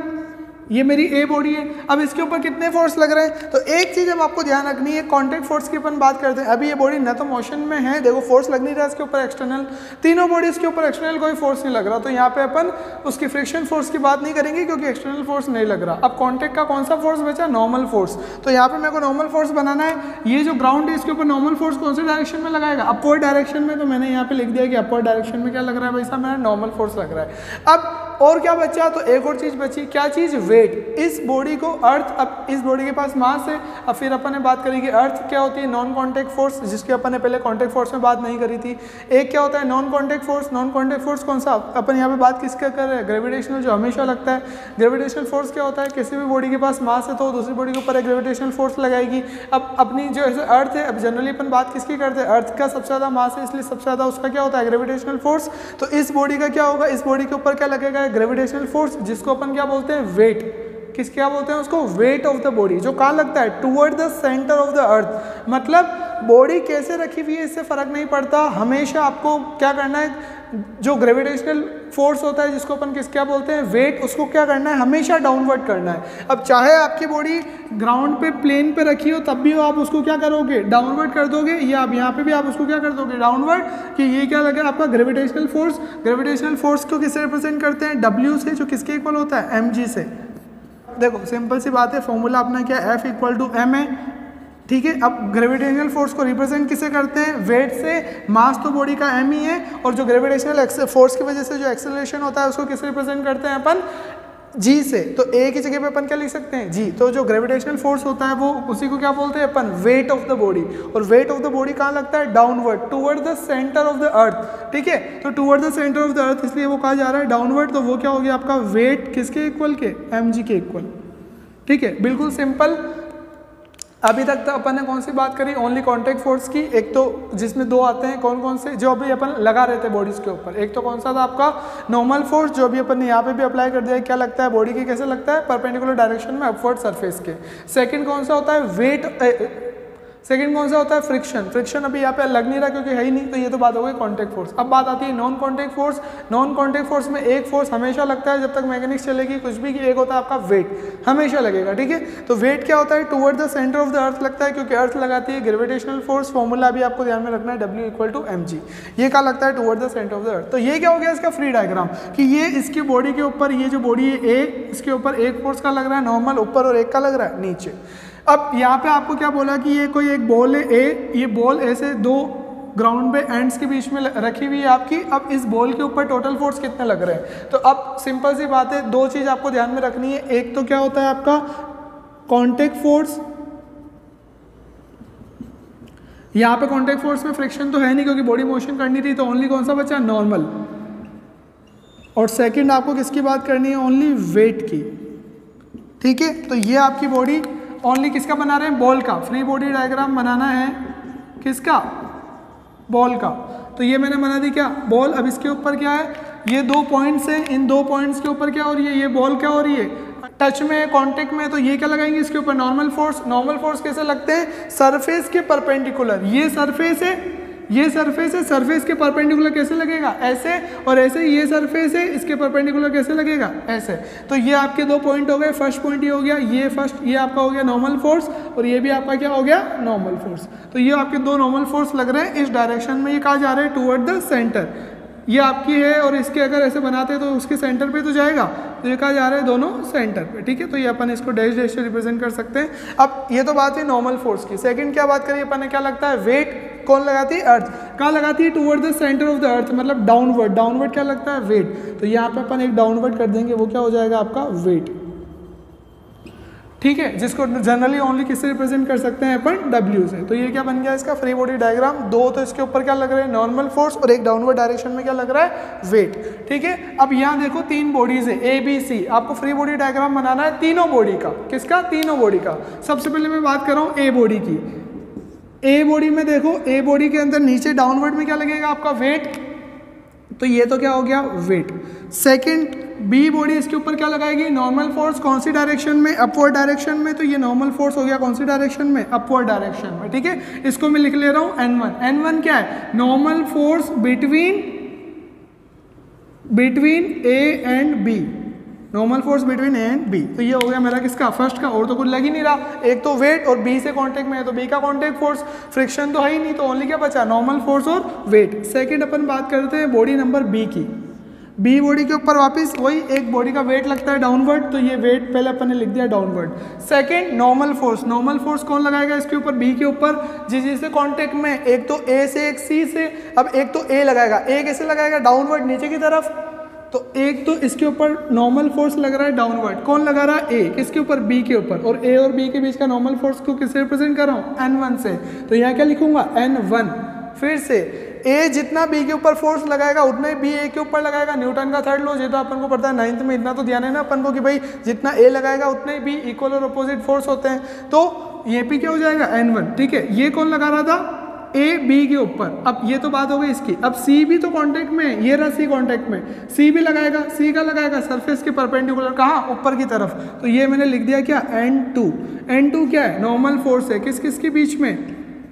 ये मेरी ए बॉडी है। अब इसके ऊपर कितने फोर्स लग रहे हैं, तो एक चीज अब आपको ध्यान रखनी है, कांटेक्ट फोर्स की अपन बात करते हैं। अभी ये बॉडी न तो मोशन में है, देखो फोर्स लग नहीं रहा इसके ऊपर एक्सटर्नल, तीनों बॉडीज के ऊपर एक्सटर्नल कोई फोर्स नहीं लग रहा, तो यहाँ पे अपन उसकी फ्रिक्शन फोर्स की बात नहीं करेंगे क्योंकि एक्सटर्नल फोर्स नहीं लग रहा। अब कांटेक्ट का कौन सा फोर्स बचा, नॉर्मल फोर्स। तो यहाँ पे मेरे को नॉर्मल फोर्स बनाना है। ये जो ग्राउंड है इसके ऊपर नॉर्मल फोर्स कौन से डायरेक्शन में लगाएगा, अपवर्ड डायरेक्शन में। तो मैंने यहाँ पे लिख दिया कि अपवर्ड डायरेक्शन में क्या लग रहा है भाई साहब, मेरा नॉर्मल फोर्स लग रहा है। अब और क्या बचा, तो एक और चीज बची, क्या चीज, वेट। इस बॉडी को अर्थ, अब इस बॉडी के पास मास है। अब फिर अपन ने बात करी कि अर्थ क्या होती है, नॉन कॉन्टैक्ट फोर्स, जिसकी अपन ने पहले कॉन्टैक्ट फोर्स में बात नहीं करी थी। एक क्या होता है, non contact force. Non contact force कौन सा, अपन यहाँ पे बात किसका कर रहे हैं, ग्रेविटेशनल, जो हमेशा लगता है। ग्रेविटेशनल फोर्स क्या होता है, किसी भी बॉडी के पास मास है तो दूसरी बॉडी के ऊपर एक ग्रेविटेशनल फोर्स लगाएगी। अब अपनी जो अर्थ है, अब जनरली अपन बात किसकी करते हैं, अर्थ का सबसे ज्यादा मास है, इसलिए सबसे ज्यादा उसका क्या होता है, ग्रेविटेशनल फोर्स। तो इस बॉडी का क्या होगा, इस बॉडी के ऊपर क्या लगेगा, ग्रेविटेशनल फोर्स, जिसको अपन क्या बोलते हैं, वेट। किस क्या बोलते हैं उसको, वेट ऑफ द बॉडी, जो कहाँ लगता है, toward the centre of the earth. मतलब बॉडी कैसे रखी हुई है इससे फर्क नहीं पड़ता, हमेशा आपको क्या करना है, जो ग्रेविटेशनल फोर्स होता है जिसको अपन क्या बोलते हैं, वेट, उसको क्या करना है, हमेशा डाउनवर्ड करना है। अब चाहे आपकी बॉडी ग्राउंड पे प्लेन पे रखी हो, तब भी आप उसको क्या करोगे, डाउनवर्ड कर दोगे, या अब यहाँ पे भी आप उसको क्या कर दोगे, डाउनवर्ड। कि ये क्या लगा आपका ग्रेविटेशनल फोर्स। ग्रेविटेशनल फोर्स को किससे रिप्रेजेंट करते हैं, W से, जो किसके इक्वल होता है, mg से। देखो सिंपल सी बात है, फॉर्मूला अपना क्या, F = m है, ठीक है। अब ग्रेविटेशनल फोर्स को रिप्रेजेंट किसे करते हैं, वेट से। मास तो बॉडी का m ही है, और जो ग्रेविटेशनल फोर्स की वजह से जो एक्सेलरेशन होता है उसको किसे रिप्रेजेंट करते हैं अपन, g से। तो a की जगह पे अपन क्या लिख सकते हैं, g। तो जो ग्रेविटेशनल फोर्स होता है वो उसी को क्या बोलते हैं अपन, वेट ऑफ द बॉडी। और वेट ऑफ द बॉडी कहाँ लगता है, downward, toward the centre of the earth, ठीक है। तो toward the centre of the earth, इसलिए वो कहा जा रहा है डाउनवर्ड। तो वो क्या हो गया आपका, वेट किसके इक्वल के, mg के इक्वल, ठीक है। बिल्कुल सिंपल। अभी तक तो अपन ने कौन सी बात करी, ओनली कॉन्टैक्ट फोर्स की। एक तो जिसमें दो आते हैं, कौन कौन से, जो अभी अपन लगा रहे थे बॉडीज के ऊपर। एक तो कौन सा था आपका, नॉर्मल फोर्स, जो अभी अपन ने यहाँ पे भी अप्लाई कर दिया है। क्या लगता है बॉडी के, कैसे लगता है, परपेंडिकुलर डायरेक्शन में, अपवर्ड सरफेस के। सेकंड कौन सा होता है, वेट। सेकंड कौन सा होता है, फ्रिक्शन। फ्रिक्शन अभी यहाँ पे लग नहीं रहा क्योंकि है ही नहीं, तो ये तो बात हो गई कॉन्टैक्ट फोर्स। अब बात आती है non contact force. Non contact force में एक फोर्स हमेशा लगता है जब तक मैकेनिक्स चलेगी, कुछ भी, एक होता है आपका वेट, हमेशा लगेगा, ठीक है। तो वेट क्या होता है, toward the centre of the earth लगता है, क्योंकि अर्थ लगाती है ग्रेविटेशनल फोर्स। फॉर्मूला भी आपको ध्यान में रखना है, W = mg। ये क्या लगता है, toward the centre of the earth. तो ये क्या हो गया इसका फ्री डायग्राम, कि ये इसकी बॉडी के ऊपर, ये जो बॉडी है ए, इसके ऊपर एक फोर्स का लग रहा है नॉर्मल ऊपर, और एक का लग रहा है नीचे। अब यहाँ पे आपको क्या बोला कि ये कोई एक बॉल है ए, ये बॉल ऐसे दो ग्राउंड पे एंड्स के बीच में रखी हुई है आपकी। अब इस बॉल के ऊपर टोटल फोर्स कितने लग रहे हैं, तो अब सिंपल सी बात है, दो चीज आपको ध्यान में रखनी है। एक तो क्या होता है आपका कॉन्टैक्ट फोर्स, यहाँ पे कॉन्टैक्ट फोर्स में फ्रिक्शन तो है नहीं क्योंकि बॉडी मोशन करनी थी, तो ओनली कौन सा बचा, नॉर्मल। और सेकंड आपको किसकी बात करनी है, ओनली वेट की, ठीक है। तो ये आपकी बॉडी ओनली किसका बना रहे हैं, बॉल का। फ्री बॉडी डायग्राम बनाना है किसका, बॉल का। तो ये मैंने बना दी क्या, बॉल। अब इसके ऊपर क्या है, ये दो पॉइंट्स हैं, इन दो पॉइंट्स के ऊपर क्या हो रही है, ये बॉल क्या हो रही है, टच में, कांटेक्ट में। तो ये क्या लगाएंगे इसके ऊपर, नॉर्मल फोर्स। नॉर्मल फोर्स कैसे लगते हैं, सरफेस के परपेंडिकुलर। ये सरफेस है, ये सरफेस है, सरफेस के परपेंडिकुलर कैसे लगेगा, ऐसे। और ऐसे ये सरफेस है, इसके परपेंडिकुलर कैसे लगेगा, ऐसे। तो ये आपके दो पॉइंट हो गए। फर्स्ट पॉइंट ये हो गया, ये फर्स्ट, ये आपका हो गया नॉर्मल फोर्स, और ये भी आपका क्या हो गया, नॉर्मल फोर्स। तो ये आपके दो नॉर्मल फोर्स लग रहे हैं इस डायरेक्शन में। ये कहा जा रहा है टुवर्ड द सेंटर, ये आपकी है, और इसके अगर ऐसे बनाते हैं तो उसके सेंटर पे तो जाएगा। तो ये कहा जा रहा है दोनों सेंटर पे, ठीक है। तो ये अपन इसको डैश डैश से रिप्रेजेंट कर सकते हैं। अब ये तो बात है नॉर्मल फोर्स की। सेकंड क्या बात करिए अपन ने, क्या लगता है, वेट कौन लगाती है, अर्थ। कहाँ लगाती है, toward the centre of the earth, मतलब डाउनवर्ड। डाउनवर्ड क्या लगता है, वेट। तो यहाँ पे अपन एक डाउनवर्ड कर देंगे, वो क्या हो जाएगा आपका, वेट, ठीक है। जिसको जनरली ओनली किससे रिप्रेजेंट कर सकते हैं अपन, W से। तो ये क्या बन गया इसका फ्री बॉडी डायग्राम। दो तो इसके ऊपर क्या लग रहा है, नॉर्मल फोर्स, और एक डाउनवर्ड डायरेक्शन में क्या लग रहा है, वेट, ठीक है। अब यहाँ देखो तीन बॉडीज है, ABC। आपको फ्री बॉडी डायग्राम बनाना है तीनों बॉडी का। किसका, तीनों बॉडी का। सबसे पहले मैं बात कर रहा हूँ ए बॉडी की। ए बॉडी में देखो, ए बॉडी के अंदर नीचे डाउनवर्ड में क्या लगेगा आपका, वेट। तो ये तो क्या हो गया, वेट। सेकंड बी बॉडी इसके ऊपर क्या लगाएगी, नॉर्मल फोर्स। कौन सी डायरेक्शन में, अपवर्ड डायरेक्शन में, तो ये नॉर्मल फोर्स हो गया कौन सी डायरेक्शन में, अपवर्ड डायरेक्शन में, ठीक है। इसको मैं लिख ले रहा हूँ N1। N1 क्या है, normal force between A and B, normal force between A and B. तो ये हो गया मेरा किसका, फर्स्ट का, और तो कुछ लग ही नहीं रहा, एक तो वेट और बी से कांटेक्ट में है तो बी का कांटेक्ट फोर्स, फ्रिक्शन तो है ही नहीं, तो ओनली क्या बचा, नॉर्मल फोर्स और वेट। सेकंड अपन बात करते हैं बॉडी नंबर बी की। बी बॉडी के ऊपर वापस वही एक बॉडी का वेट लगता है डाउनवर्ड, तो ये वेट पहले अपन ने लिख दिया downward. Second normal force, normal force कौन लगाएगा इसके ऊपर, बी के ऊपर, जिससे कांटेक्ट में, एक तो ए से एक सी से, अब एक तो ए लगाएगा, ए कैसे लगाएगा, डाउनवर्ड नीचे की तरफ, तो एक तो इसके ऊपर नॉर्मल फोर्स लग रहा है डाउनवर्ड, कौन लगा रहा है, ए, किसके ऊपर, बी के ऊपर, और ए और बी के बीच का नॉर्मल फोर्स को किससे रिप्रेजेंट कर रहा हूँ, N1 से, तो यहाँ क्या लिखूंगा, N1। फिर से ए जितना बी के ऊपर फोर्स लगाएगा उतना ही बी ए के ऊपर लगाएगा, न्यूटन का थर्ड लॉ, ये तो अपन को पता है 9th में, इतना तो ध्यान है ना अपन को कि भाई जितना ए लगाएगा उतना ही बी, इक्वल और अपोजिट फोर्स होते हैं, तो ये भी क्या हो जाएगा, N1, ठीक है। ये कौन लगा रहा था, ए बी के ऊपर। अब ये तो बात हो गई इसकी, अब सी भी तो कांटेक्ट में है, ये रहा सी कांटेक्ट में, सी भी लगाएगा, सी का लगाएगा सरफेस के परपेंडिकुलर, कहाँ, ऊपर की तरफ, तो ये मैंने लिख दिया क्या, N2। N2 क्या है, नॉर्मल फोर्स है, किस किस के बीच में,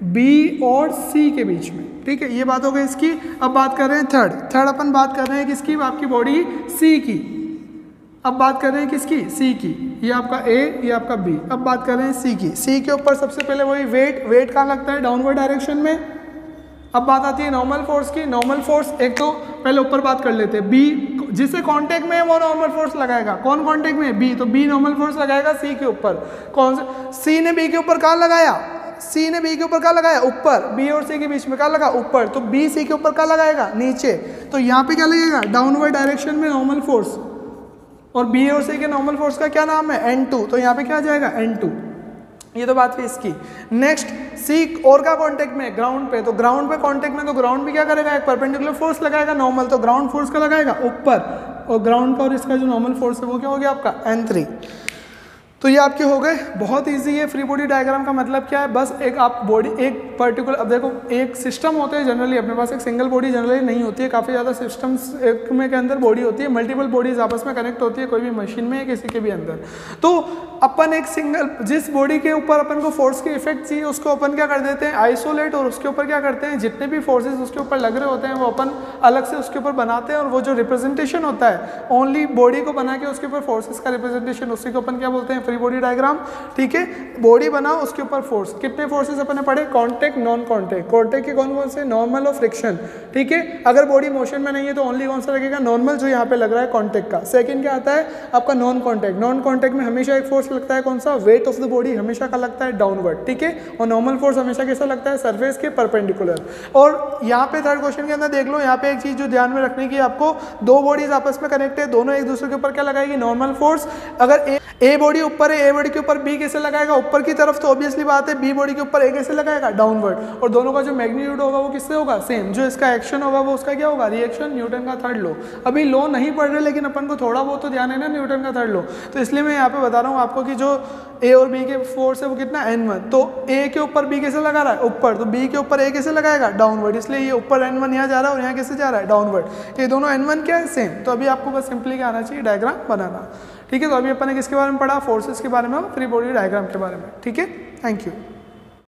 बी और सी के बीच में, ठीक है। ये बात हो गई इसकी। अब बात कर रहे हैं थर्ड अपन बात कर रहे हैं किसकी, आपकी बॉडी सी की। अब बात कर रहे हैं किसकी, सी की, ये आपका ए, ये आपका बी। अब बात कर रहे हैं सी की। सी के ऊपर सबसे पहले वही वेट कहाँ लगता है, डाउनवर्ड डायरेक्शन में। अब बात आती है नॉर्मल फोर्स की। नॉर्मल फोर्स एक तो पहले ऊपर बात कर लेते हैं, बी जिससे कांटेक्ट में है वो नॉर्मल फोर्स लगाएगा, कौन कांटेक्ट में है, बी, तो बी नॉर्मल फोर्स लगाएगा सी के ऊपर। कौन सा, सी ने बी के ऊपर कहाँ लगाया, सी ने बी के ऊपर कहाँ लगाया, ऊपर, बी और सी के बीच में कहाँ लगा, ऊपर, तो बी सी के ऊपर कहाँ लगाएगा, नीचे, तो यहाँ पे क्या लगेगा, डाउनवर्ड डायरेक्शन में नॉर्मल फोर्स, और बी और सी के नॉर्मल फोर्स का क्या नाम है, N2, तो यहाँ पे क्या आ जाएगा, N2। ये तो बात हुई इसकी। नेक्स्ट सी और का कांटेक्ट में, ग्राउंड पे, तो ग्राउंड पे कांटेक्ट में, तो ग्राउंड भी क्या करेगा, एक परपेंडिकुलर फोर्स लगाएगा नॉर्मल, तो ग्राउंड फोर्स का लगाएगा ऊपर, और ग्राउंड का और इसका जो नॉर्मल फोर्स है वो क्या हो गया आपका, N3। तो ये आपके हो गए, बहुत इजी है। फ्री बॉडी डायग्राम का मतलब क्या है, बस एक आप बॉडी एक पर्टिकुलर, अब देखो एक सिस्टम होते हैं जनरली अपने पास, एक सिंगल बॉडी जनरली नहीं होती है, काफ़ी ज़्यादा सिस्टम्स एक में के अंदर बॉडी होती है, मल्टीपल बॉडीज आपस में कनेक्ट होती है, कोई भी मशीन में या किसी के भी अंदर। तो अपन एक सिंगल, जिस बॉडी के ऊपर अपन को फोर्स की इफेक्ट चाहिए उसको अपन क्या कर देते हैं, आइसोलेट, और उसके ऊपर क्या करते हैं, जितने भी फोर्सेज उसके ऊपर लग रहे होते हैं वो अपन अलग से उसके ऊपर बनाते हैं, और वो जो रिप्रेजेंटेशन होता है ओनली बॉडी को बना के उसके ऊपर फोर्सेज का रिप्रेजेंटेशन, उसी को अपन क्या बोलते हैं, फ्री बॉडी डायग्राम, ठीक है। बॉडी बनाओ, उसके ऊपर फोर्स, कितने फोर्सेस अपन ने पढ़े, कांटेक्ट, नॉन कांटेक्ट। कांटेक्ट के कौन कौन से, नॉर्मल और फ्रिक्शन, ठीक है। अगर बॉडी मोशन में नहीं है तो ओनली कौन सा लगेगा, नॉर्मल, जो यहाँ पे लग रहा है कांटेक्ट का। सेकंड क्या आता है आपका, नॉन कांटेक्ट। नॉन कांटेक्ट में हमेशा एक फोर्स लगता है, कौन सा, वेट ऑफ द बॉडी हमेशा का लगता है डाउनवर्ड, ठीक है। और नॉर्मल फोर्स हमेशा कैसा लगता है, सरफेस के परपेंडिकुलर। और यहाँ पे थर्ड क्वेश्चन के अंदर देख लो, यहाँ पे एक चीज जो ध्यान में रखने की, आपको दो बॉडीज आपस में कनेक्ट है, दोनों एक दूसरे के ऊपर क्या लगाएगी, नॉर्मल फोर्स। अगर ए बॉडी ऊपर है, ए बॉडी के ऊपर बी कैसे लगाएगा, ऊपर की तरफ, तो ऑब्वियसली बात है बी बॉडी के ऊपर ए कैसे लगाएगा, डाउनवर्ड। और दोनों का जो मैग्नीट्यूड होगा वो किससे होगा, सेम। जो इसका एक्शन होगा वो उसका क्या होगा, रिएक्शन, न्यूटन का थर्ड लॉ। अभी लॉ नहीं पढ़ रहे लेकिन अपन को थोड़ा बहुत तो ध्यान है ना न्यूटन का थर्ड लॉ, तो इसलिए मैं यहाँ पे बता रहा हूँ आपको कि जो ए और बी के फोर्स है वो कितना, N1। तो ए के ऊपर बी कैसे लगा रहा है, ऊपर, तो बी के ऊपर ए कैसे लगाएगा, डाउनवर्ड, इसलिए ये ऊपर N1 यहाँ जा रहा है और यहाँ कैसे जा रहा है, डाउनवर्ड। ये दोनों N1 क्या है, सेम। तो अभी आपको बस सिंपली क्या आना चाहिए, डायग्राम बनाना, ठीक है। तो अभी अपन ने किसके बारे में पढ़ा, फोर्सेस के बारे में, फ्री बॉडी डायग्राम के बारे में, ठीक है। Thank you.